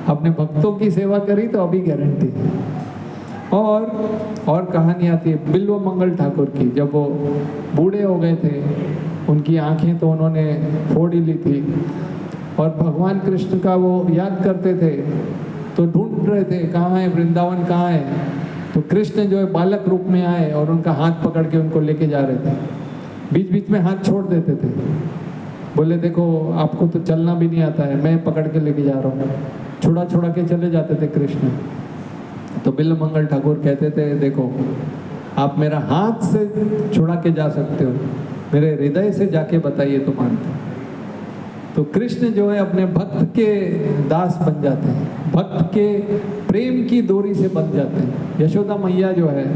अपने भक्तों की सेवा करी तो अभी गारंटी। और कहानी आती है बिल्व मंगल ठाकुर की। जब वो बूढ़े हो गए थे, उनकी आंखें तो उन्होंने फोड़ ही ली थी और भगवान कृष्ण का वो याद करते थे, तो ढूंढ रहे थे कहाँ है वृंदावन, कहाँ है। तो कृष्ण जो है बालक रूप में आए और उनका हाथ पकड़ के उनको लेके जा रहे थे। बीच बीच में हाथ छोड़ देते थे, बोले देखो आपको तो चलना भी नहीं आता है, मैं पकड़ के लेके जा रहा हूँ। छुड़ा छुड़ा के चले जाते थे कृष्ण। तो बिल्वमंगल ठाकुर कहते थे, देखो आप मेरा हाथ से छुड़ा के जा सकते हो, मेरे हृदय से जाके बताइए तो मानते। तो कृष्ण जो है अपने भक्त के दास बन जाते हैं, भक्त के प्रेम की डोरी से बंध जाते हैं। यशोदा मैया जो है,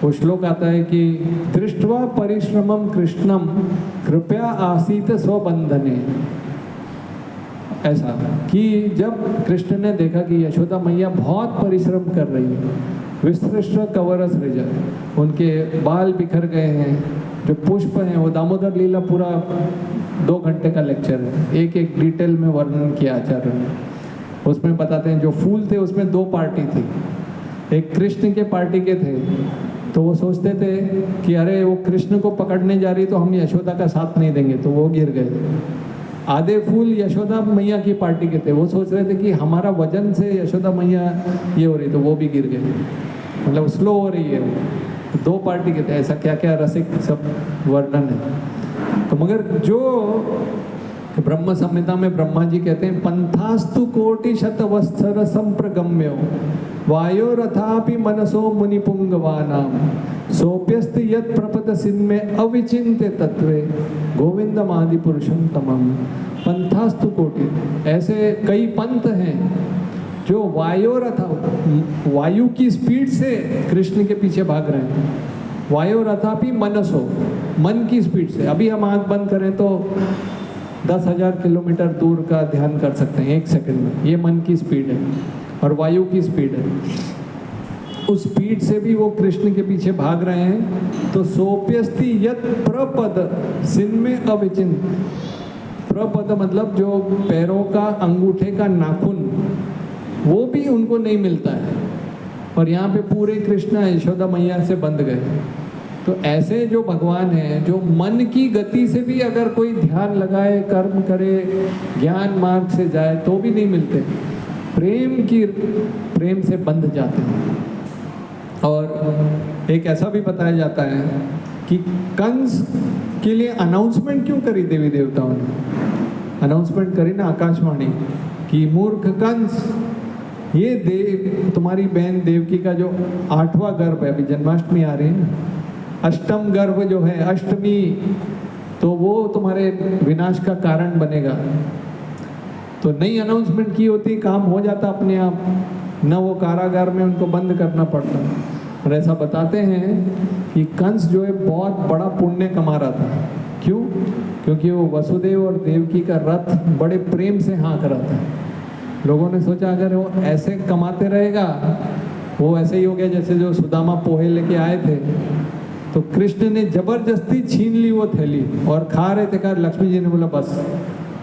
वो श्लोक आता है कि दृष्ट्वा परिश्रमम कृष्णम कृपया आसीत स्वबंधने। ऐसा कि जब कृष्ण ने देखा कि यशोदा मैया बहुत परिश्रम कर रही है, विसृष्ट कवरस सृज, उनके बाल बिखर गए हैं, जो पुष्प हैं वो दामोदर लीला पूरा 2 घंटे का लेक्चर है, एक एक डिटेल में वर्णन किया आचार्य ने। उसमें बताते हैं जो फूल थे उसमें 2 पार्टी थी, एक कृष्ण के पार्टी के थे, तो वो सोचते थे कि अरे वो कृष्ण को पकड़ने जा रही तो हम यशोदा का साथ नहीं देंगे, तो वो गिर गए। आधे फूल यशोदा मैया की पार्टी के थे, वो सोच रहे थे कि हमारा वजन से यशोदा मैया ये हो रही, तो वो भी गिर गए, मतलब स्लो हो रही है। 2 पार्टी के थे, ऐसा क्या क्या रसिक सब वर्णन है। तो मगर जो ब्रह्म संहिता में ब्रह्मा जी कहते हैं, पंथास्तु कोटि शतवत्सर संप्रगम्यो वायोरथापि मनसो मुनिपुंगवानाम सोप्यस्त यत् प्रपद सिन्मे अविचिन्त्य तत्वे गोविंदम आदि पुरुषम तमम। पंथास्तु कोटि, ऐसे कई पंथ हैं जो वायु की स्पीड से कृष्ण के पीछे भाग रहे हैं। वायोरथापि मनसो, मन की स्पीड से। अभी हम आंख बंद करें तो 10,000 किलोमीटर दूर का ध्यान कर सकते हैं 1 सेकंड में, ये मन की स्पीड है और वायु की स्पीड है। उस स्पीड से भी वो कृष्ण के पीछे भाग रहे हैं। तो सोप्यस्ति यत् प्रपद सिन्मे अविचिन्त, प्रपद मतलब जो पैरों का अंगूठे का नाखून, वो भी उनको नहीं मिलता है, और यहाँ पे पूरे कृष्ण यशोदा मैया से बंध गए। तो ऐसे जो भगवान हैं, जो मन की गति से भी अगर कोई ध्यान लगाए, कर्म करे, ज्ञान मार्ग से जाए तो भी नहीं मिलते, प्रेम से बंध जाते हैं। और एक ऐसा भी बताया जाता है कि कंस के लिए अनाउंसमेंट क्यों करी देवी देवताओं ने, अनाउंसमेंट करी ना आकाशवाणी कि मूर्ख कंस, ये तुम्हारी बहन देवकी का जो 8वां गर्भ है, अभी जन्माष्टमी आ रही है ना, अष्टम गर्भ जो है, अष्टमी, तो वो तुम्हारे विनाश का कारण बनेगा। तो नई अनाउंसमेंट की होती, काम हो जाता अपने आप, न वो कारागार में उनको बंद करना पड़ता। और ऐसा बताते हैं कि कंस जो है बहुत बड़ा पुण्य कमा रहा था। क्यों? क्योंकि वो वसुदेव और देवकी का रथ बड़े प्रेम से हाँक रहा था। लोगों ने सोचा अगर वो ऐसे कमाते रहेगा, वो ऐसे ही हो गया जैसे जो सुदामा पोहे लेके आए थे, तो कृष्ण ने जबरदस्ती छीन ली वो थैली और खा रहे थे। कहा, लक्ष्मी जी ने बोला बस,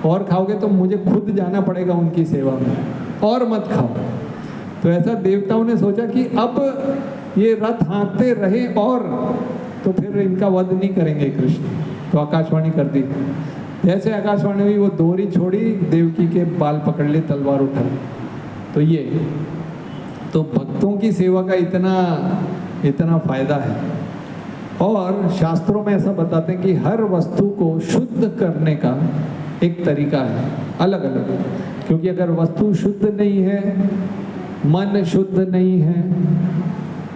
और खाओगे तो मुझे खुद जाना पड़ेगा उनकी सेवा में, और मत खाओ। तो ऐसा देवताओं ने सोचा कि अब ये रथ हाँकते रहे और तो फिर इनका वध नहीं करेंगे कृष्ण, तो आकाशवाणी कर दी। जैसे आकाशवाणी हुई, वो डोरी छोड़ी, देवकी के बाल पकड़ लिए, तलवार उठा ली। तो ये तो भक्तों की सेवा का इतना फायदा है। और शास्त्रों में ऐसा बताते हैं कि हर वस्तु को शुद्ध करने का एक तरीका है, अलग अलग। क्योंकि अगर वस्तु शुद्ध नहीं है, मन शुद्ध नहीं है,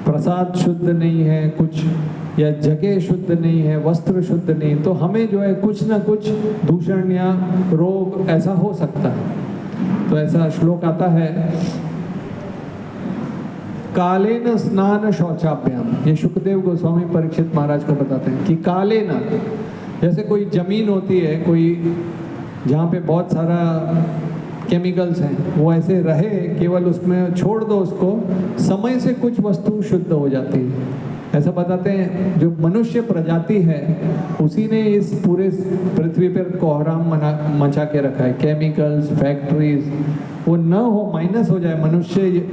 प्रसाद शुद्ध नहीं है कुछ, या जगह शुद्ध नहीं है, वस्त्र शुद्ध नहीं, तो हमें जो है कुछ ना कुछ दूषण या रोग ऐसा हो सकता है। तो ऐसा श्लोक आता है, कालेन स्नान शौचाभ्याम। ये शुकदेव गोस्वामी परीक्षित महाराज को बताते हैं कि कालेन, जैसे कोई जमीन होती है, कोई जहाँ पे बहुत सारा केमिकल्स हैं, वो ऐसे रहे, केवल उसमें छोड़ दो उसको, समय से कुछ वस्तु शुद्ध हो जाती है। ऐसा बताते हैं जो मनुष्य प्रजाति है, उसी ने इस पूरे पृथ्वी पर कोहराम मचा के रखा है। केमिकल्स, फैक्ट्रीज, वो न हो, माइनस हो जाए मनुष्य,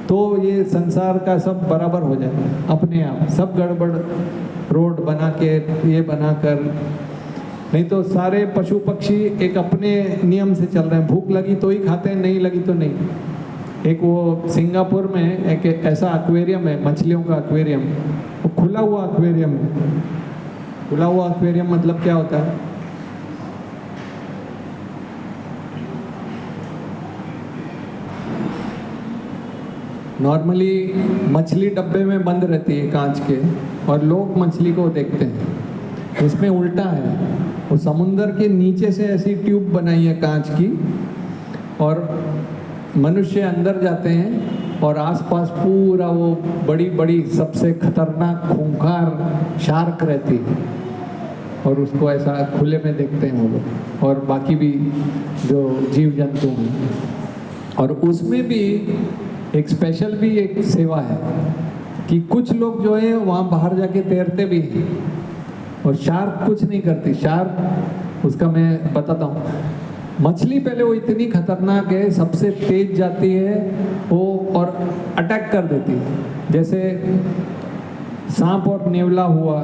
तो ये संसार का सब बराबर हो जाए अपने आप। सब गड़बड़, रोड बना के, ये बनाकर, नहीं तो सारे पशु पक्षी एक अपने नियम से चल रहे हैं। भूख लगी तो ही खाते हैं, नहीं लगी तो नहीं। एक वो सिंगापुर में एक ऐसा एक्वेरियम है, मछलियों का एक्वेरियम, वो खुला हुआ एक्वेरियम है। खुला हुआ एक्वेरियम मतलब क्या होता है? नॉर्मली मछली डब्बे में बंद रहती है कांच के, और लोग मछली को देखते हैं। इसमें उल्टा है, वो समुंदर के नीचे से ऐसी ट्यूब बनाई है कांच की, और मनुष्य अंदर जाते हैं और आसपास पूरा वो बड़ी बड़ी सबसे खतरनाक खूंखार शार्क रहती है, और उसको ऐसा खुले में देखते हैं वो लोग, और बाकी भी जो जीव जंतु हैं। और उसमें भी एक स्पेशल भी एक सेवा है कि कुछ लोग जो है वहाँ बाहर जाके तैरते भी हैं, और शार्क कुछ नहीं करती। शार्क, उसका मैं बताता हूँ। मछली पहले वो इतनी खतरनाक है, सबसे तेज जाती है वो और अटैक कर देती है। जैसे सांप और नेवला हुआ,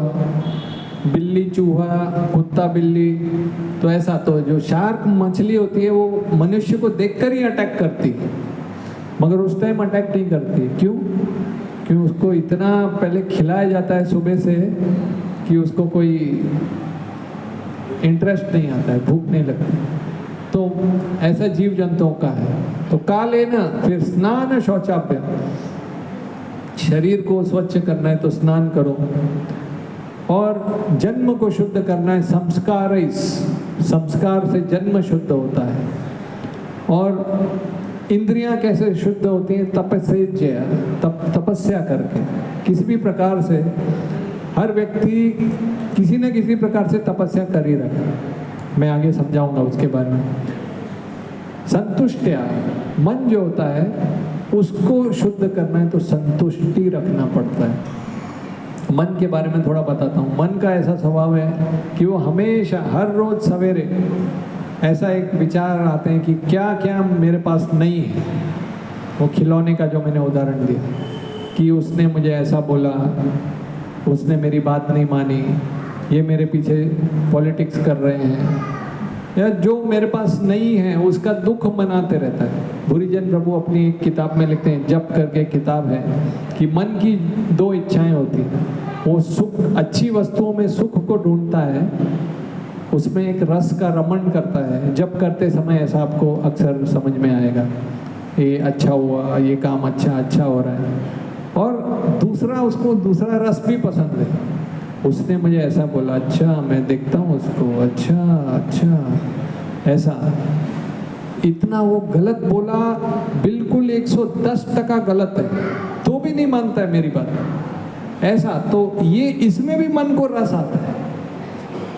बिल्ली चूहा, कुत्ता बिल्ली, तो ऐसा। तो जो शार्क मछली होती है वो मनुष्य को देखकर ही अटैक करती है, मगर उस टाइम अटैक नहीं करती। क्यों? क्यों? उसको इतना पहले खिलाया जाता है सुबह से कि उसको कोई इंटरेस्ट नहीं आता है, भूख नहीं लगती। तो ऐसा जीव जंतुओं का है। तो काले न फिर स्नान शौचाभ्य, शरीर को स्वच्छ करना है तो स्नान करो, और जन्म को शुद्ध करना है संस्कार, इस संस्कार से जन्म शुद्ध होता है। और इंद्रियां कैसे शुद्ध होती हैं? तपस्या करके। किसी भी प्रकार से हर व्यक्ति किसी न किसी प्रकार से तपस्या कर ही रहा है। मैं आगे समझाऊंगा उसके बारे में। संतुष्टिया, मन जो होता है उसको शुद्ध करना है तो संतुष्टि रखना पड़ता है। मन के बारे में थोड़ा बताता हूँ। मन का ऐसा स्वभाव है कि वो हमेशा हर रोज सवेरे ऐसा एक विचार आते हैं कि क्या क्या मेरे पास नहीं है। वो खिलौने का जो मैंने उदाहरण दिया कि उसने मुझे ऐसा बोला, उसने मेरी बात नहीं मानी, ये मेरे पीछे पॉलिटिक्स कर रहे हैं, या जो मेरे पास नहीं है उसका दुख मनाते रहता है। भूरीजन प्रभु अपनी एक किताब में लिखते हैं, जप करके किताब है, कि मन की दो इच्छाएं होती हैं। वो सुख, अच्छी वस्तुओं में सुख को ढूंढता है, उसमें एक रस का रमण करता है। जप करते समय ऐसा आपको अक्सर समझ में आएगा, ये अच्छा हुआ, ये काम अच्छा हो रहा है। और दूसरा, उसको दूसरा रस भी पसंद है। उसने मुझे ऐसा बोला, अच्छा मैं देखता हूँ उसको, अच्छा ऐसा। इतना वो गलत बोला, बिल्कुल 110% गलत है, तो भी नहीं मानता है मेरी बात, ऐसा। तो ये इसमें भी मन को रस आता है।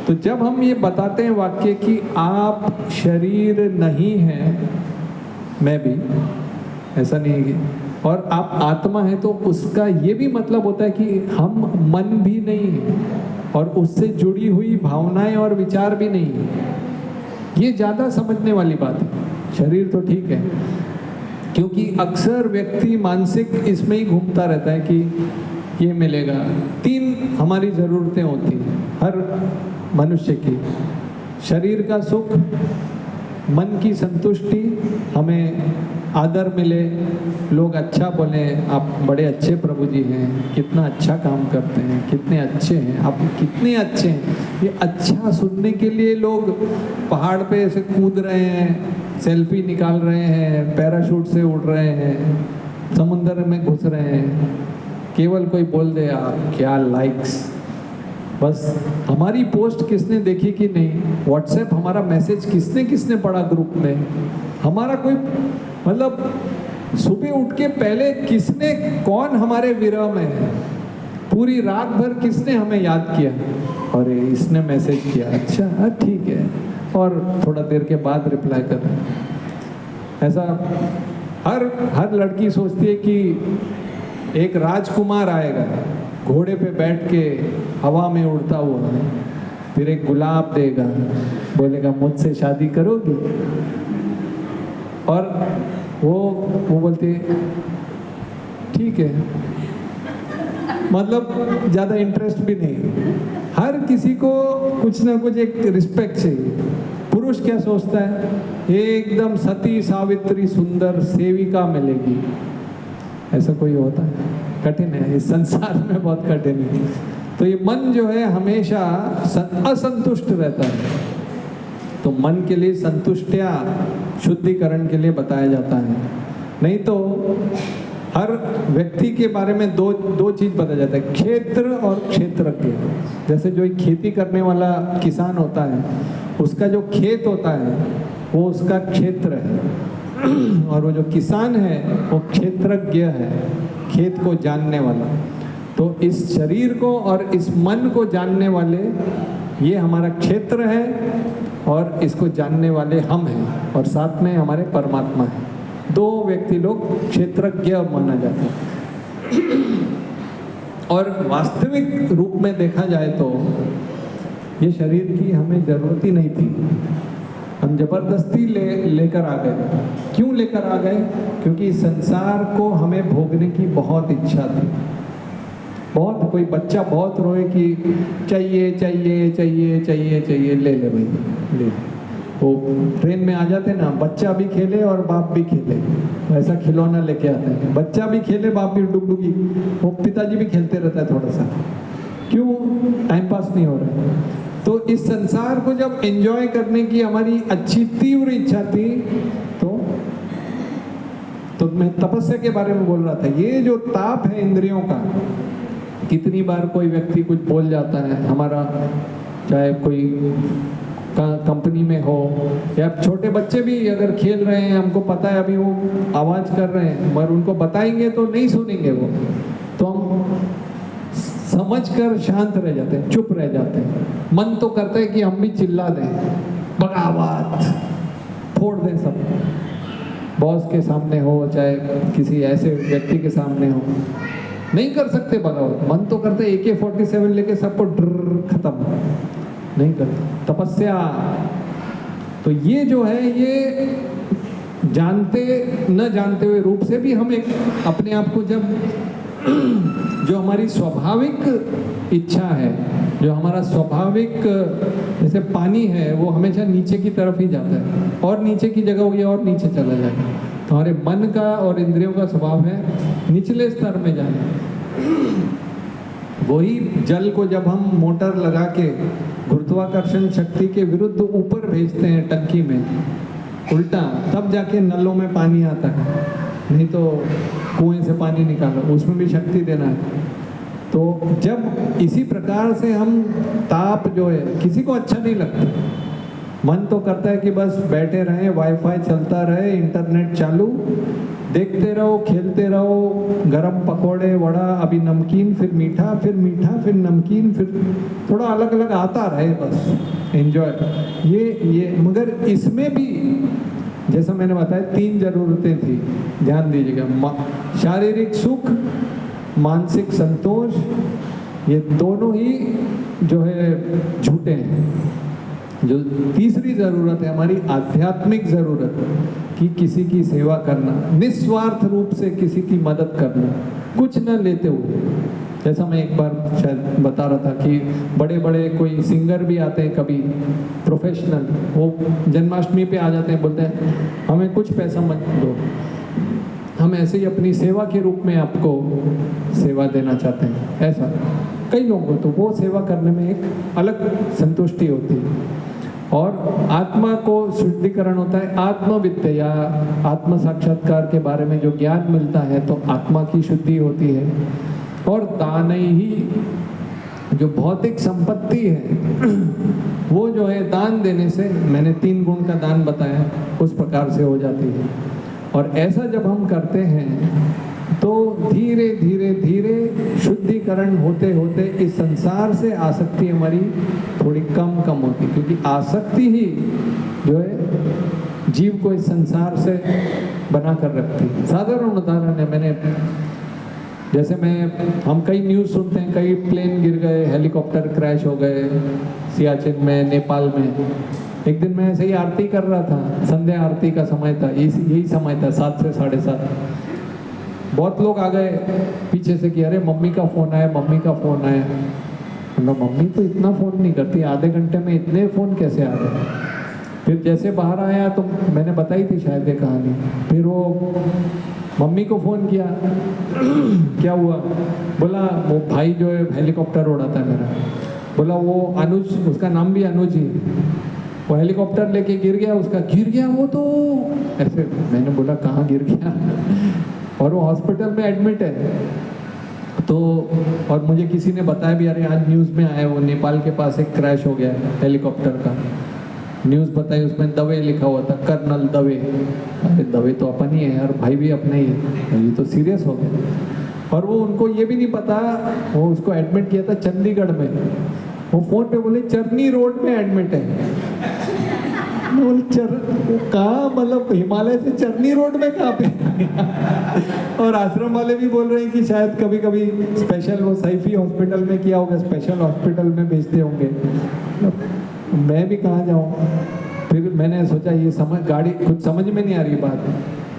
तो जब हम ये बताते हैं वाक्य कि आप शरीर नहीं हैं, मैं भी, ऐसा नहीं है, और आप आत्मा है, तो उसका ये भी मतलब होता है कि हम मन भी नहीं है, और उससे जुड़ी हुई भावनाएं और विचार भी नहीं है। ये ज़्यादा समझने वाली बात है। शरीर तो ठीक है, क्योंकि अक्सर व्यक्ति मानसिक इसमें ही घूमता रहता है कि ये मिलेगा। 3 हमारी ज़रूरतें होती हैं हर मनुष्य की: शरीर का सुख, मन की संतुष्टि, हमें आदर मिले, लोग अच्छा बोले, आप बड़े अच्छे प्रभु जी हैं, कितना अच्छा काम करते हैं, कितने अच्छे हैं, आप कितने अच्छे हैं। ये अच्छा सुनने के लिए लोग पहाड़ पे ऐसे कूद रहे हैं, सेल्फी निकाल रहे हैं, पैराशूट से उड़ रहे हैं, समुंदर में घुस रहे हैं, केवल कोई बोल दे आप क्या लाइक्स। बस हमारी पोस्ट किसने देखी कि नहीं, व्हाट्सएप हमारा मैसेज किसने पढ़ा ग्रुप में, हमारा कोई मतलब सुबह उठ के पहले किसने, कौन हमारे विरह में है, पूरी रात भर किसने हमें याद किया, और इसने मैसेज किया, अच्छा ठीक है, और थोड़ा देर के बाद रिप्लाई कर रहे हैं। ऐसा हर लड़की सोचती है कि एक राजकुमार आएगा घोड़े पे बैठ के हवा में उड़ता हुआ, फिर एक गुलाब देगा, बोलेगा मुझसे शादी करोगी, और वो बोलती ठीक है। मतलब ज़्यादा इंटरेस्ट भी नहीं। हर किसी को कुछ ना कुछ एक रिस्पेक्ट चाहिए। पुरुष क्या सोचता है, एकदम सती सावित्री सुंदर सेविका मिलेगी, ऐसा कोई होता है? कठिन है, इस संसार में बहुत कठिन है। तो ये मन जो है हमेशा असंतुष्ट रहता है। तो मन के लिए संतुष्टिया शुद्धिकरण के लिए बताया जाता है। नहीं तो हर व्यक्ति के बारे में दो चीज पता जाता है, क्षेत्र और क्षेत्रज्ञ। जैसे जो एक खेती करने वाला किसान होता है, उसका जो खेत होता है वो उसका क्षेत्र है, और वो जो किसान है वो क्षेत्रज्ञ है, खेत को जानने वाला। तो इस शरीर को और इस मन को जानने वाले ये हमारा क्षेत्र है, और इसको जानने वाले हम हैं, और साथ में हमारे परमात्मा है। दो व्यक्ति लोग क्षेत्रज्ञ माना जाता है। और वास्तविक रूप में देखा जाए तो ये शरीर की हमें जरूरत ही नहीं थी, हम जबरदस्ती लेकर आ गए। क्यों लेकर आ गए? क्योंकि संसार को हमें भोगने की बहुत इच्छा थी। बहुत, कोई बच्चा बहुत रोए कि चाहिए चाहिए चाहिए चाहिए चाहिए, ले ले भाई ले। वो ट्रेन में आ जाते ना, बच्चा भी खेले और बाप भी खेले, ऐसा खिलौना लेके आते हैं। बच्चा भी खेले, बाप भी डुगडुगी, वो पिताजी भी खेलते रहता है थोड़ा सा। क्यों? टाइम पास नहीं हो रहा है। तो इस संसार को जब एंजॉय करने की हमारी अच्छी तीव्र इच्छा थी, तो मैं तपस्या के बारे में बोल रहा था। ये जो ताप है इंद्रियों का, कितनी बार कोई व्यक्ति कुछ बोल जाता है, हमारा चाहे कोई कंपनी में हो या छोटे बच्चे भी अगर खेल रहे हैं, हमको पता है अभी वो आवाज कर रहे हैं, मगर उनको बताएंगे तो नहीं सुनेंगे वो, तो हम समझकर शांत रह जाते हैं, चुप रह जाते हैं। मन तो करता है कि हम भी चिल्ला दें, बगावत, फोड़ दें सब, बॉस के सामने हो चाहे किसी ऐसे व्यक्ति के सामने हो। नहीं कर सकते बगावत, मन तो करते AK-47 लेके सबको ड्र खत्म, नहीं करते। तपस्या तो ये जो है, ये जानते न जानते हुए रूप से भी हम एक अपने आप को जब जो हमारी स्वाभाविक इच्छा है, जो हमारा स्वाभाविक, जैसे पानी है वो हमेशा नीचे की तरफ ही जाता है, और नीचे की जगह होगी और नीचे चला जाएगा। तो हमारे मन का और इंद्रियों का स्वभाव है निचले स्तर में जाना। वही जल को जब हम मोटर लगा के गुरुत्वाकर्षण शक्ति के विरुद्ध ऊपर भेजते हैं टंकी में उल्टा, तब जाके नलों में पानी आता है, नहीं तो कुएं से पानी निकालो, उसमें भी शक्ति देना है। तो जब इसी प्रकार से हम ताप जो है, किसी को अच्छा नहीं लगता, मन तो करता है कि बस बैठे रहें, वाईफाई चलता रहे, इंटरनेट चालू, देखते रहो, खेलते रहो, गरम पकोड़े, वड़ा, अभी नमकीन, फिर मीठा, फिर मीठा, फिर नमकीन, फिर थोड़ा अलग अलग आता रहे, बस एंजॉय। ये मगर इसमें भी जैसा मैंने बताया 3 जरूरतें थी, ध्यान दीजिएगा। शारीरिक सुख, मानसिक संतोष, ये दोनों ही जो है झूठे हैं। जो तीसरी जरूरत है हमारी आध्यात्मिक जरूरत, कि किसी की सेवा करना, निस्वार्थ रूप से किसी की मदद करना, कुछ न लेते हुए। जैसा मैं एक बार शायद बता रहा था कि बड़े बड़े कोई सिंगर भी आते हैं कभी प्रोफेशनल, वो जन्माष्टमी पे आ जाते हैं, बोलते हैं हमें कुछ पैसा मत दो, हम ऐसे ही अपनी सेवा के रूप में आपको सेवा देना चाहते हैं। ऐसा कई लोगों को, तो वो सेवा करने में एक अलग संतुष्टि होती है। और आत्मा को शुद्धिकरण होता है आत्मविद्या, आत्म साक्षात्कार के बारे में जो ज्ञान मिलता है तो आत्मा की शुद्धि होती है। और दान ही, जो भौतिक संपत्ति है वो जो है दान देने से, मैंने 3 गुण का दान बताया, उस प्रकार से हो जाती है। और ऐसा जब हम करते हैं तो धीरे धीरे धीरे शुद्धिकरण होते होते इस संसार से आसक्ति हमारी थोड़ी कम होती, क्योंकि आसक्ति ही जो है जीव को इस संसार से बना कर रखती है। साधारण उदाहरण है, मैंने जैसे हम कई न्यूज़ सुनते हैं, कई प्लेन गिर गए, हेलीकॉप्टर क्रैश हो गए सियाचिन में, नेपाल में। एक दिन मैं ऐसे ही आरती कर रहा था, संध्या आरती का समय था, यही समय था 7 से 7:30। बहुत लोग आ गए पीछे से कि अरे मम्मी का फ़ोन आया, मम्मी का फ़ोन आया। मतलब मम्मी तो इतना फ़ोन नहीं करती, आधे घंटे में इतने फ़ोन कैसे आ गए। फिर जैसे बाहर आया तो मैंने बताई थी शायद ये कहानी, फिर वो मम्मी को फ़ोन किया क्या हुआ, बोला वो भाई जो है हेलीकॉप्टर उड़ाता है मेरा, बोला वो अनुज, उसका नाम भी अनुज ही, वो हेलीकॉप्टर लेके गिर गया, उसका गिर गया वो तो ऐसे। मैंने बोला कहाँ गिर गया, और वो हॉस्पिटल में एडमिट है। तो और मुझे किसी ने बताया भी, अरे आज न्यूज़ में आया वो नेपाल के पास एक क्रैश हो गया हेलीकॉप्टर का, न्यूज़ बताई, उसमें दवे लिखा हुआ था, कर्नल दवे। अरे दवे तो अपन ही है यार, भाई भी अपने ही है, ये तो सीरियस हो गया। और वो उनको ये भी नहीं पता, वो उसको एडमिट किया था चंडीगढ़ में, वो फ़ोन पे बोले चरनी रोड में एडमिट है। बोले कहाँ, मतलब हिमालय से चरनी रोड में कहाँ पे? और आश्रम वाले भी बोल रहे हैं कि शायद कभी कभी स्पेशल वो सैफी हॉस्पिटल में किया होगा, स्पेशल हॉस्पिटल में भेजते होंगे। मैं भी कहाँ जाऊँ? फिर मैंने सोचा ये गाड़ी कुछ समझ में नहीं आ रही बात।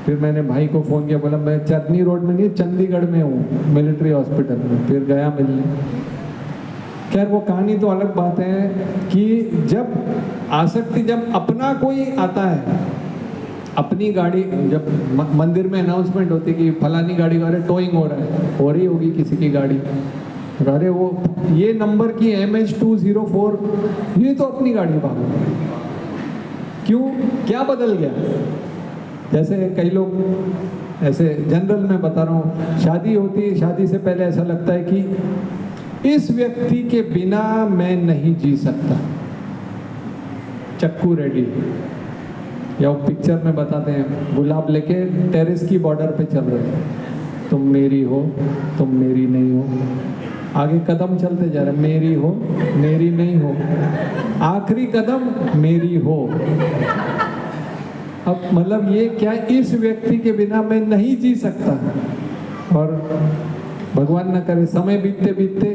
फिर मैंने भाई को फ़ोन किया, बोला मैं चरनी रोड में नहीं, चंडीगढ़ में हूँ, मिलिट्री हॉस्पिटल में। फिर गया मिलने। खैर वो कहानी तो अलग बात है कि जब आसक्ति, जब अपना कोई आता है, अपनी गाड़ी, जब मंदिर में अनाउंसमेंट होती कि फलानी गाड़ी का टोइंग हो रहा है, हो रही होगी किसी की गाड़ी, अरे वो ये नंबर की MH204, ये तो अपनी गाड़ी भागो। क्यों? क्या बदल गया? जैसे कई लोग ऐसे जनरल में बता रहा हूँ, शादी होती है, शादी से पहले ऐसा लगता है कि इस व्यक्ति के बिना मैं नहीं जी सकता, चक्कू रेडी। या वो पिक्चर में बताते हैं, गुलाब लेके टेरेस की बॉर्डर पे चल रहे हैं, तुम मेरी हो, तुम मेरी नहीं हो, आगे कदम चलते जा रहे, मेरी हो, मेरी नहीं हो, आखिरी कदम मेरी हो। अब मतलब ये क्या, इस व्यक्ति के बिना मैं नहीं जी सकता। और भगवान न करे समय बीतते बीतते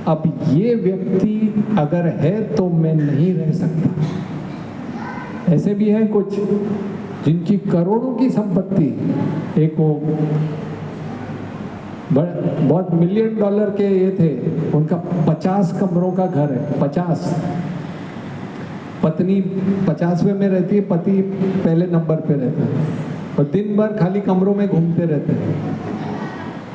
अब ये व्यक्ति अगर है तो मैं नहीं रह सकता। ऐसे भी हैं कुछ जिनकी करोड़ों की संपत्ति, एक वो बहुत $1 मिलियन के ये थे, उनका 50 कमरों का घर है, 50। पत्नी 50वें में रहती है, पति पहले नंबर पे रहता है, और दिन भर खाली कमरों में घूमते रहते हैं,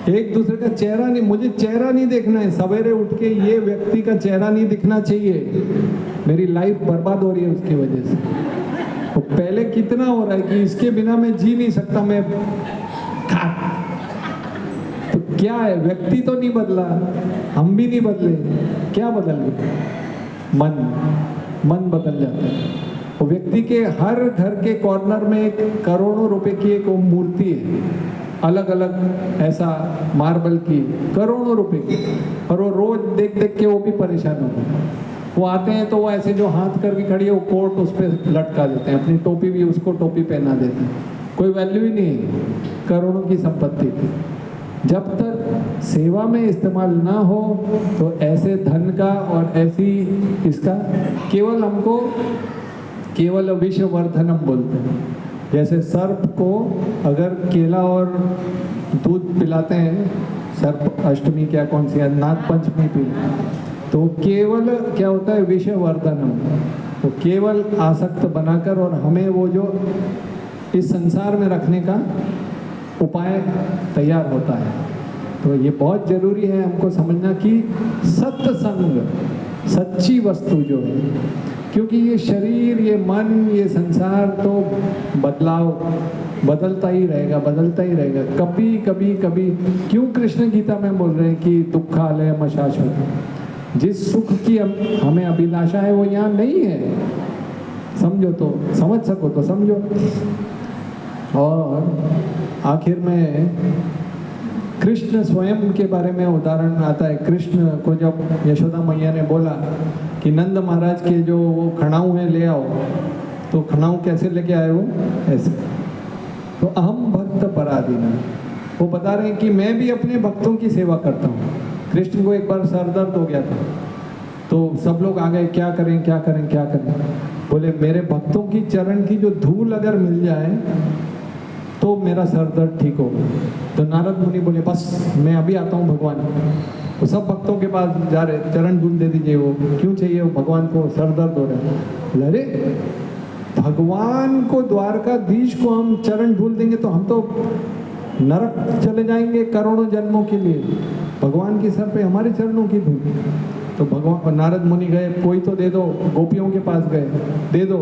एक दूसरे का चेहरा नहीं, मुझे चेहरा नहीं देखना है, सवेरे उठ के ये व्यक्ति का चेहरा नहीं दिखना चाहिए, मेरी लाइफ बर्बाद हो रही है उसकी वजह से। तो पहले कितना हो रहा है कि इसके बिना मैं जी नहीं सकता, मैं तो क्या है, व्यक्ति तो नहीं बदला, हम भी नहीं बदले, क्या बदल गए? मन बदल जाता है। वो व्यक्ति के हर घर के कॉर्नर में एक करोड़ों रुपए की एक मूर्ति है, अलग अलग ऐसा मार्बल की, करोड़ों रुपए की, और वो रोज देख देख के वो भी परेशान होते हैं। वो आते हैं तो वो ऐसे जो हाथ करके खड़ी है, वो कोट उस पर लटका देते हैं, अपनी टोपी भी उसको टोपी पहना देते हैं, कोई वैल्यू ही नहीं है करोड़ों की संपत्ति की। जब तक सेवा में इस्तेमाल ना हो तो ऐसे धन का और ऐसी इसका केवल हमको केवल विषवर्धनम बोलते हैं। जैसे सर्प को अगर केला और दूध पिलाते हैं, सर्प अष्टमी क्या कौन सी नाग पंचमी पे, तो केवल क्या होता है, विषवर्धनम, तो केवल आसक्त बनाकर और हमें वो जो इस संसार में रखने का उपाय तैयार होता है। तो ये बहुत जरूरी है हमको समझना कि सत्संग, सच्ची वस्तु जो है, क्योंकि ये शरीर, ये मन, ये संसार तो बदलता ही रहेगा, बदलता ही रहेगा। कभी क्यों कृष्ण गीता में बोल रहे हैं कि दुखालयम अशाश्वतम्, जिस सुख की हमें अभिलाषा है वो यहाँ नहीं है। समझो तो समझ सको तो समझो। और आखिर में कृष्ण स्वयं के बारे में उदाहरण आता है। कृष्ण को जब यशोदा मैया ने बोला कि नंद महाराज के जो वो खड़ाऊ हैं ले आओ, तो खड़ाऊ कैसे लेके आए वो? ऐसे। तो अहम भक्त पराधीन, वो बता रहे हैं कि मैं भी अपने भक्तों की सेवा करता हूँ। कृष्ण को एक बार सर दर्द हो गया था, तो सब लोग आ गए, क्या करें क्या करें क्या करें। बोले मेरे भक्तों की चरण की जो धूल अगर मिल जाए तो मेरा सर दर्द ठीक होगा। तो नारद मुनि बोले बस मैं अभी आता हूँ भगवान। वो सब भक्तों के पास जा रहे, चरण धूल दे दीजिए। वो क्यों चाहिए? वो भगवान को सर दर्द हो रहा है। अरे भगवान को, द्वारकाधीश को हम चरण धूल देंगे तो हम तो नरक चले जाएंगे करोड़ों जन्मों के लिए। भगवान के सर पे हमारे चरणों की धूल। तो भगवान नारद मुनि गए, कोई तो दे दो, गोपियों के पास गए, दे दो।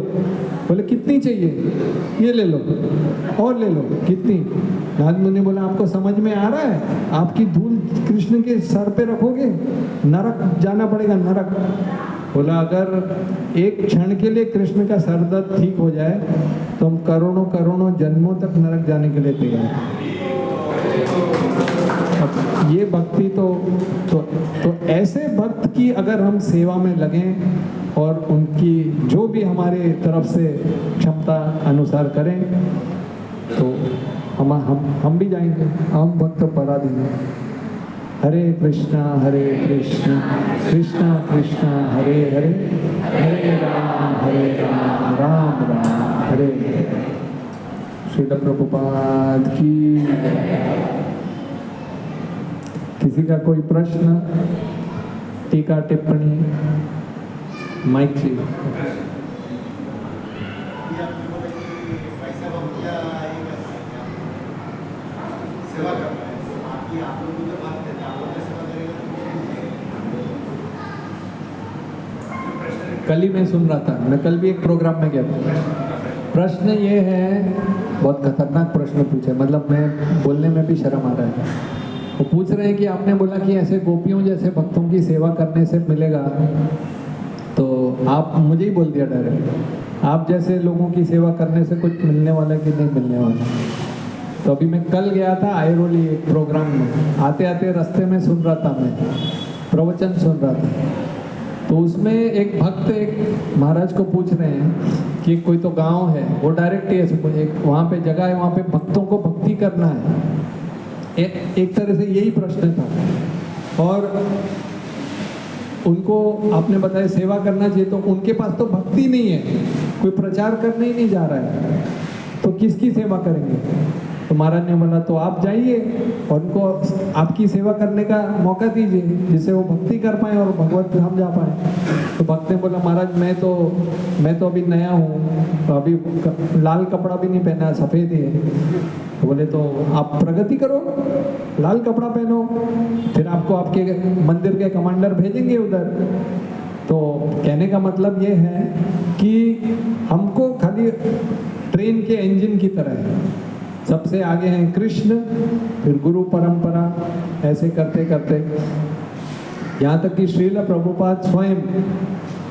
बोले कितनी चाहिए? ये ले लो और ले लो। कितनी? नारद मुनि बोला आपको समझ में आ रहा है? आपकी धूल कृष्ण के सर पे रखोगे, नरक जाना पड़ेगा, नरक। बोला अगर एक क्षण के लिए कृष्ण का सर दर्द ठीक हो जाए तो हम करोड़ों करोड़ों जन्मों तक नरक जाने के लिए तैयार हैं। ये भक्ति तो ऐसे भक्त की अगर हम सेवा में लगें और उनकी जो भी हमारे तरफ से क्षमता अनुसार करें तो हम भी जाएंगे, हम भक्त पराधीन हैं। हरे कृष्णा कृष्णा कृष्णा हरे हरे, हरे राम राम राम हरे हरे। श्रील प्रभुपाद की। किसी का कोई प्रश्न, टीका टिप्पणी? माइक से। कल ही मैं सुन रहा था, मैं कल भी एक प्रोग्राम में गया था। प्रश्न ये है, बहुत खतरनाक प्रश्न पूछे, मतलब मैं बोलने में भी शर्म आ रहा है। वो पूछ रहे हैं कि आपने बोला कि ऐसे गोपियों जैसे भक्तों की सेवा करने से मिलेगा, तो आप मुझे ही बोल दिया डायरेक्ट, आप जैसे लोगों की सेवा करने से कुछ मिलने वाला कि नहीं मिलने वाला। तो अभी मैं कल गया था आयरोली एक प्रोग्राम में, आते आते रास्ते में सुन रहा था, मैं प्रवचन सुन रहा था। तो उसमें एक भक्त एक महाराज को पूछ रहे हैं कि कोई तो गांव है, वो डायरेक्ट एक वहाँ पे जगह है, वहाँ पे भक्तों को भक्ति करना है। एक तरह से यही प्रश्न था। और उनको आपने बताया सेवा करना चाहिए, तो उनके पास तो भक्ति नहीं है, कोई प्रचार करने ही नहीं जा रहा है, तो किसकी सेवा करेंगे? तो महाराज ने बोला तो आप जाइए और उनको आपकी सेवा करने का मौका दीजिए, जिससे वो भक्ति कर पाए और भगवत धाम जा पाए। तो भक्त ने बोला महाराज मैं तो अभी नया हूँ, तो अभी लाल कपड़ा भी नहीं पहना, सफ़ेद ही है। तो बोले तो आप प्रगति करो, लाल कपड़ा पहनो, फिर आपको आपके मंदिर के कमांडर भेजेंगे उधर। तो कहने का मतलब ये है कि हमको खाली ट्रेन के इंजन की तरह है, सबसे आगे हैं कृष्ण, फिर गुरु परंपरा, ऐसे करते करते यहाँ तक कि श्रील प्रभुपाद स्वयं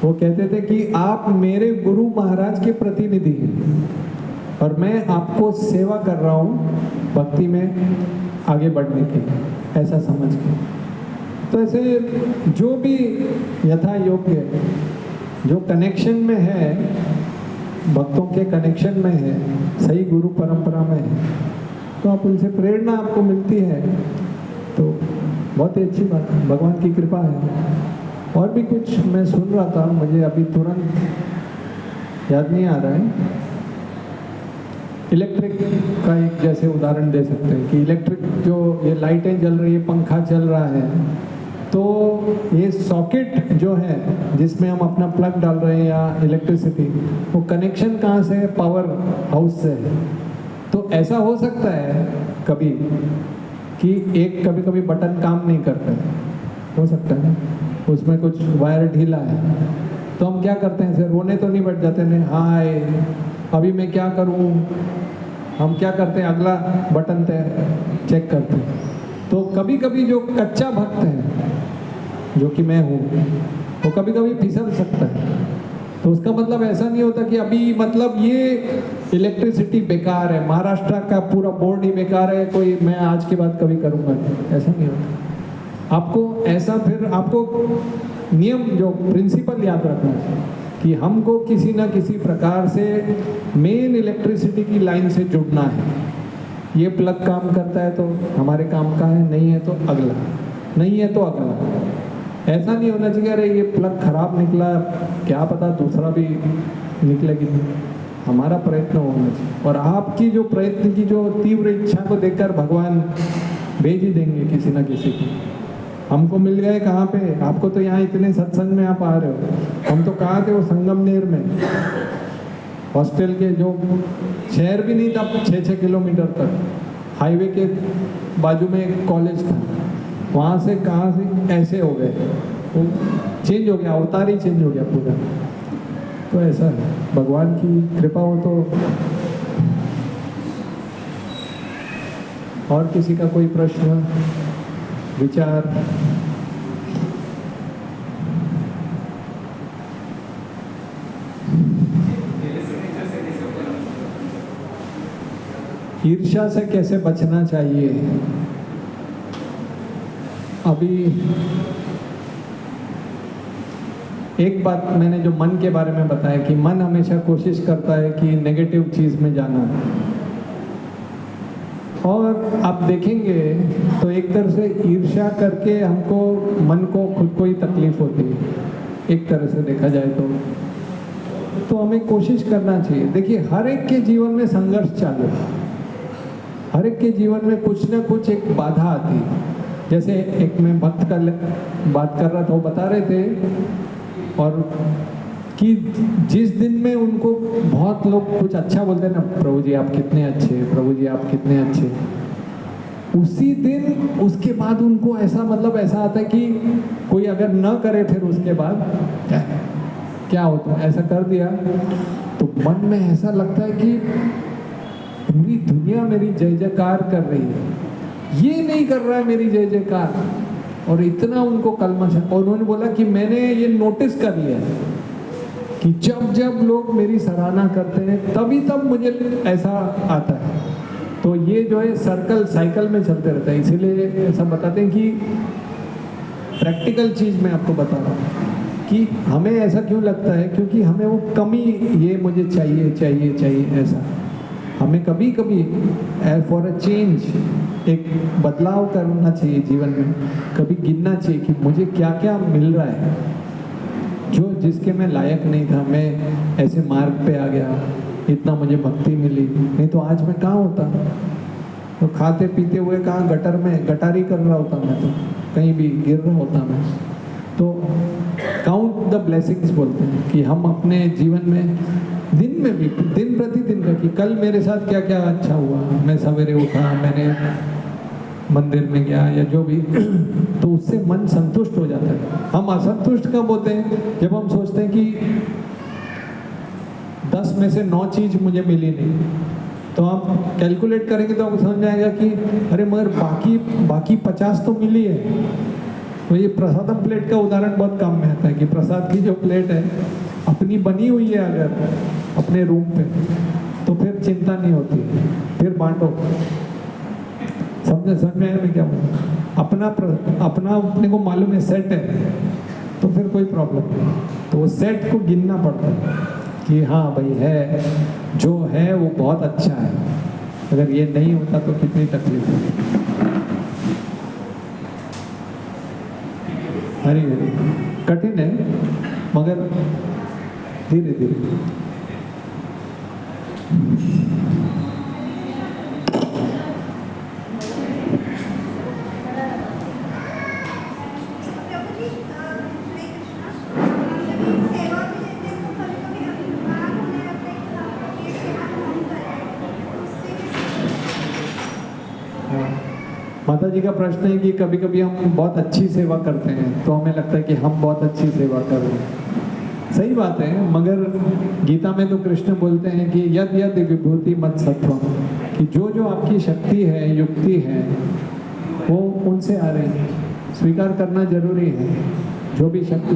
वो कहते थे कि आप मेरे गुरु महाराज के प्रतिनिधि हैं और मैं आपको सेवा कर रहा हूँ भक्ति में आगे बढ़ने की, ऐसा समझ के। तो ऐसे जो भी यथा योग्य, जो कनेक्शन में है, भक्तों के कनेक्शन में है, सही गुरु परंपरा में है, तो आप उनसे प्रेरणा आपको मिलती है, तो बहुत ही अच्छी बात है, भगवान की कृपा है। और भी कुछ मैं सुन रहा था, मुझे अभी तुरंत याद नहीं आ रहा है। इलेक्ट्रिक का एक जैसे उदाहरण दे सकते हैं कि इलेक्ट्रिक जो ये लाइटें जल रही है, पंखा चल रहा है, तो ये सॉकेट जो है जिसमें हम अपना प्लग डाल रहे हैं या इलेक्ट्रिसिटी, वो कनेक्शन कहाँ से है? पावर हाउस से है। तो ऐसा हो सकता है कभी कि एक कभी कभी बटन काम नहीं करता है, हो सकता है उसमें कुछ वायर ढीला है, तो हम क्या करते हैं, फिर रोने तो नहीं बैठ जाते हैं, हाय अभी मैं क्या करूं। हम क्या करते हैं, अगला बटन चेक करते हैं। तो कभी कभी जो कच्चा भक्त है, जो कि मैं हूँ, वो कभी कभी फिसल सकता है। तो उसका मतलब ऐसा नहीं होता कि अभी मतलब ये इलेक्ट्रिसिटी बेकार है, महाराष्ट्र का पूरा बोर्ड ही बेकार है, कोई मैं आज के बाद कभी करूँगा, ऐसा नहीं होता। आपको ऐसा फिर आपको नियम जो प्रिंसिपल याद रखना चाहिए कि हमको किसी ना किसी प्रकार से मेन इलेक्ट्रिसिटी की लाइन से जुड़ना है। ये प्लग काम करता है तो हमारे काम का है, नहीं है तो अगला, नहीं है तो अगला। ऐसा नहीं होना चाहिए अरे ये प्लग खराब निकला, क्या पता दूसरा भी निकलेगी। हमारा प्रयत्न होना चाहिए, और आपकी जो प्रयत्न की जो तीव्र इच्छा को देखकर भगवान भेज ही देंगे किसी ना किसी को। हमको मिल गए कहाँ पे, आपको तो यहाँ इतने सत्संग में आप आ रहे हो, हम तो कहाँ थे, वो संगमनेर में हॉस्टल के जो शहर भी नहीं था 6-6 किलोमीटर तक, हाईवे के बाजू में एक कॉलेज था, वहाँ से कहाँ से ऐसे हो गए, वो चेंज हो गया, अवतार ही चेंज हो गया पूरा। तो ऐसा है, भगवान की कृपा हो तो। और किसी का कोई प्रश्न, विचार? ईर्ष्या से कैसे बचना चाहिए? अभी एक बात मैंने जो मन के बारे में बताया कि मन हमेशा कोशिश करता है कि नेगेटिव चीज में जाना, और आप देखेंगे तो एक तरह से ईर्ष्या करके हमको मन को खुद को ही तकलीफ होती है, एक तरह से देखा जाए तो हमें कोशिश करना चाहिए। देखिए, हर एक के जीवन में संघर्ष चालू है, हर एक के जीवन में कुछ ना कुछ एक बाधा आती है। जैसे एक मैं भक्त का बात कर रहा था, वो बता रहे थे और कि जिस दिन में उनको बहुत लोग कुछ अच्छा बोलते हैं ना, प्रभु जी आप कितने अच्छे, प्रभु जी आप कितने अच्छे, उसी दिन उसके बाद उनको ऐसा मतलब ऐसा आता है कि कोई अगर न करे फिर उसके बाद क्या होता है, ऐसा कर दिया तो मन में ऐसा लगता है कि पूरी दुनिया मेरी जय जयकार कर रही है, ये नहीं कर रहा है मेरी जय जयकार, और इतना उनको कलमश है। और उन्होंने बोला कि मैंने ये नोटिस कर लिया कि जब जब लोग मेरी सराहना करते हैं तभी तब मुझे ऐसा आता है। तो ये जो है सर्कल साइकिल में चलते रहता है। इसीलिए ऐसा बताते हैं कि प्रैक्टिकल चीज मैं आपको बता रहा हूँ कि हमें ऐसा क्यों लगता है, क्योंकि हमें वो कमी, ये मुझे चाहिए चाहिए चाहिए, ऐसा हमें कभी कभी फॉर अ चेंज एक बदलाव करना चाहिए जीवन में। कभी गिनना चाहिए कि मुझे क्या क्या मिल रहा है जो जिसके मैं लायक नहीं था, मैं ऐसे मार्ग पे आ गया, इतना मुझे भक्ति मिली, नहीं तो आज मैं कहाँ होता, तो खाते पीते हुए कहाँ गटर में गटारी कर रहा होता, मैं तो कहीं भी गिर रहा होता मैं। तो काउंट द ब्लेसिंग्स बोलते हैं कि हम अपने जीवन में दिन में भी दिन प्रतिदिन का कि कल मेरे साथ क्या क्या अच्छा हुआ, मैं सवेरे उठा, मैंने मंदिर में गया या जो भी, तो उससे मन संतुष्ट हो जाता है। हम असंतुष्ट कब होते हैं? जब हम सोचते हैं कि 10 में से 9 चीज मुझे मिली नहीं, तो आप कैलकुलेट करेंगे तो आपको समझ में आएगा कि अरे मगर बाकी 50 तो मिली है। तो ये प्रसादम प्लेट का उदाहरण बहुत काम में आता है कि प्रसाद की जो प्लेट है अपनी बनी हुई है अगर अपने रूम पे, तो फिर चिंता नहीं होती, फिर बांटो। समझ में आया मैं क्या बोलूं? अपना अपने को मालूम है सेट है, तो फिर कोई प्रॉब्लम नहीं। तो वो सेट को गिनना पड़ता है कि हाँ भाई है, जो है वो बहुत अच्छा है, अगर ये नहीं होता तो कितनी तकलीफ होती। हरी हरी कठिन है मगर धीरे धीरे। माता जी का प्रश्न है कि कभी कभी हम बहुत अच्छी सेवा करते हैं तो हमें लगता है कि हम बहुत अच्छी सेवा कर रहे हैं। सही बात है, मगर गीता में तो कृष्ण बोलते हैं कि यद यद विभूति मत सत्वम, कि जो जो आपकी शक्ति है, युक्ति है, वो उनसे आ रही है, स्वीकार करना जरूरी है। जो भी शक्ति,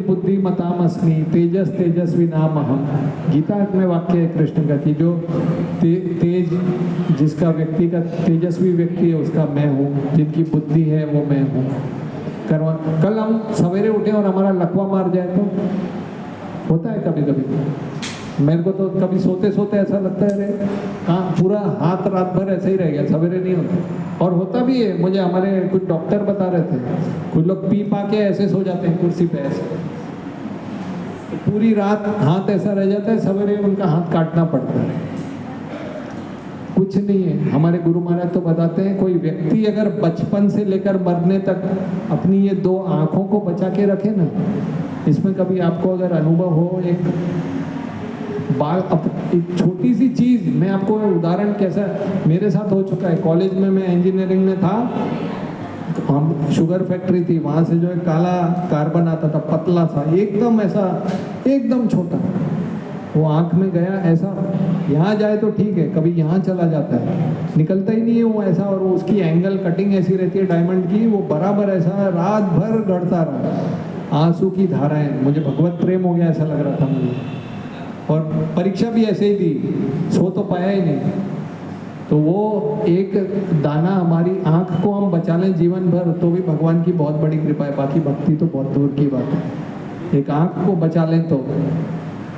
बुद्धि मताम अस्मि तेजस तेजस्वी नाम अहम, गीता में वाक्य है कृष्ण का कि जो तेज जिसका व्यक्ति का तेजस्वी व्यक्ति है उसका मैं हूँ, जिनकी बुद्धि है वो मैं हूँ। कल हम सवेरे उठे और हमारा लकवा मार जाए तो होता है कभी कभी। मेरे को तो कभी सोते सोते ऐसा लगता है अरे हाँ, पूरा हाथ रात भर ऐसे ही रह गया, सवेरे नहीं होता। और होता भी है, मुझे हमारे कुछ डॉक्टर बता रहे थे, कुछ लोग पी पा के ऐसे सो जाते हैं कुर्सी पे ऐसे, तो पूरी रात हाथ ऐसा रह जाता है, सवेरे उनका हाथ काटना पड़ता है। कुछ नहीं है। हमारे गुरु महाराज तो बताते हैं कोई व्यक्ति अगर बचपन से लेकर मरने तक अपनी ये 2 आंखों को बचा के रखे ना, इसमें कभी आपको अगर अनुभव हो, एक छोटी सी चीज, मैं आपको उदाहरण कैसा मेरे साथ हो चुका है। कॉलेज में मैं इंजीनियरिंग में था, हम शुगर फैक्ट्री थी, वहाँ से जो है काला कार्बन आता था, पतला सा, एकदम ऐसा, एकदम छोटा। वो आँख में गया ऐसा, यहाँ जाए तो ठीक है, कभी यहाँ चला जाता है, निकलता ही नहीं है वो ऐसा। और उसकी एंगल कटिंग ऐसी रहती है डायमंड की, वो बराबर ऐसा रात भर गढ़ता रहा, आंसू की धाराएं। मुझे भगवत प्रेम हो गया ऐसा लग रहा था मुझे। और परीक्षा भी ऐसे ही दी, सो तो पाया ही नहीं। तो वो एक दाना हमारी आँख को हम बचा लें जीवन भर तो भी भगवान की बहुत बड़ी कृपा है, बाकी भक्ति तो बहुत दूर की बात है। एक आँख को बचा लें तो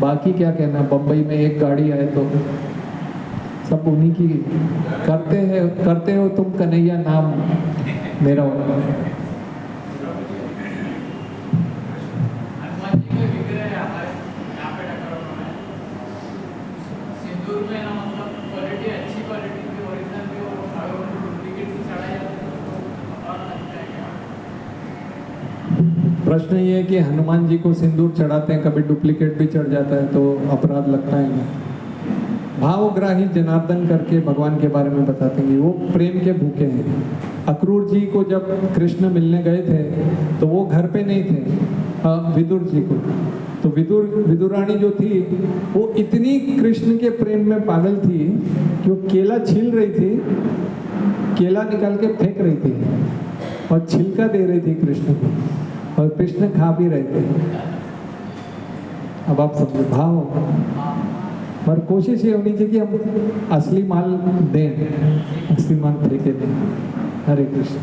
बाकी क्या कहना। बम्बई में एक गाड़ी आए तो सब उन्हीं की करते हो तुम कन्हैया नाम मेरा होगा। प्रश्न ये है कि हनुमान जी को सिंदूर चढ़ाते हैं, कभी डुप्लीकेट भी चढ़ जाता है तो अपराध लगता है ना। भावग्राही जनार्दन करके भगवान के बारे में बताते हैं, वो प्रेम के भूखे हैं। अक्रूर जी को जब कृष्ण मिलने गए थे तो वो घर पे नहीं थे, विदुर जी को। तो विदुरानी जो थी वो इतनी कृष्ण के प्रेम में पागल थी कि वो केला छील रही थी, केला निकाल के फेंक रही थी और छिलका दे रही थी कृष्ण को, और कृष्ण खा भी रहे थे। अब आप समझो भाव। पर कोशिश ये होनी चाहिए कि हम असली माल दें, असली माल फेंके दें। हरे कृष्ण।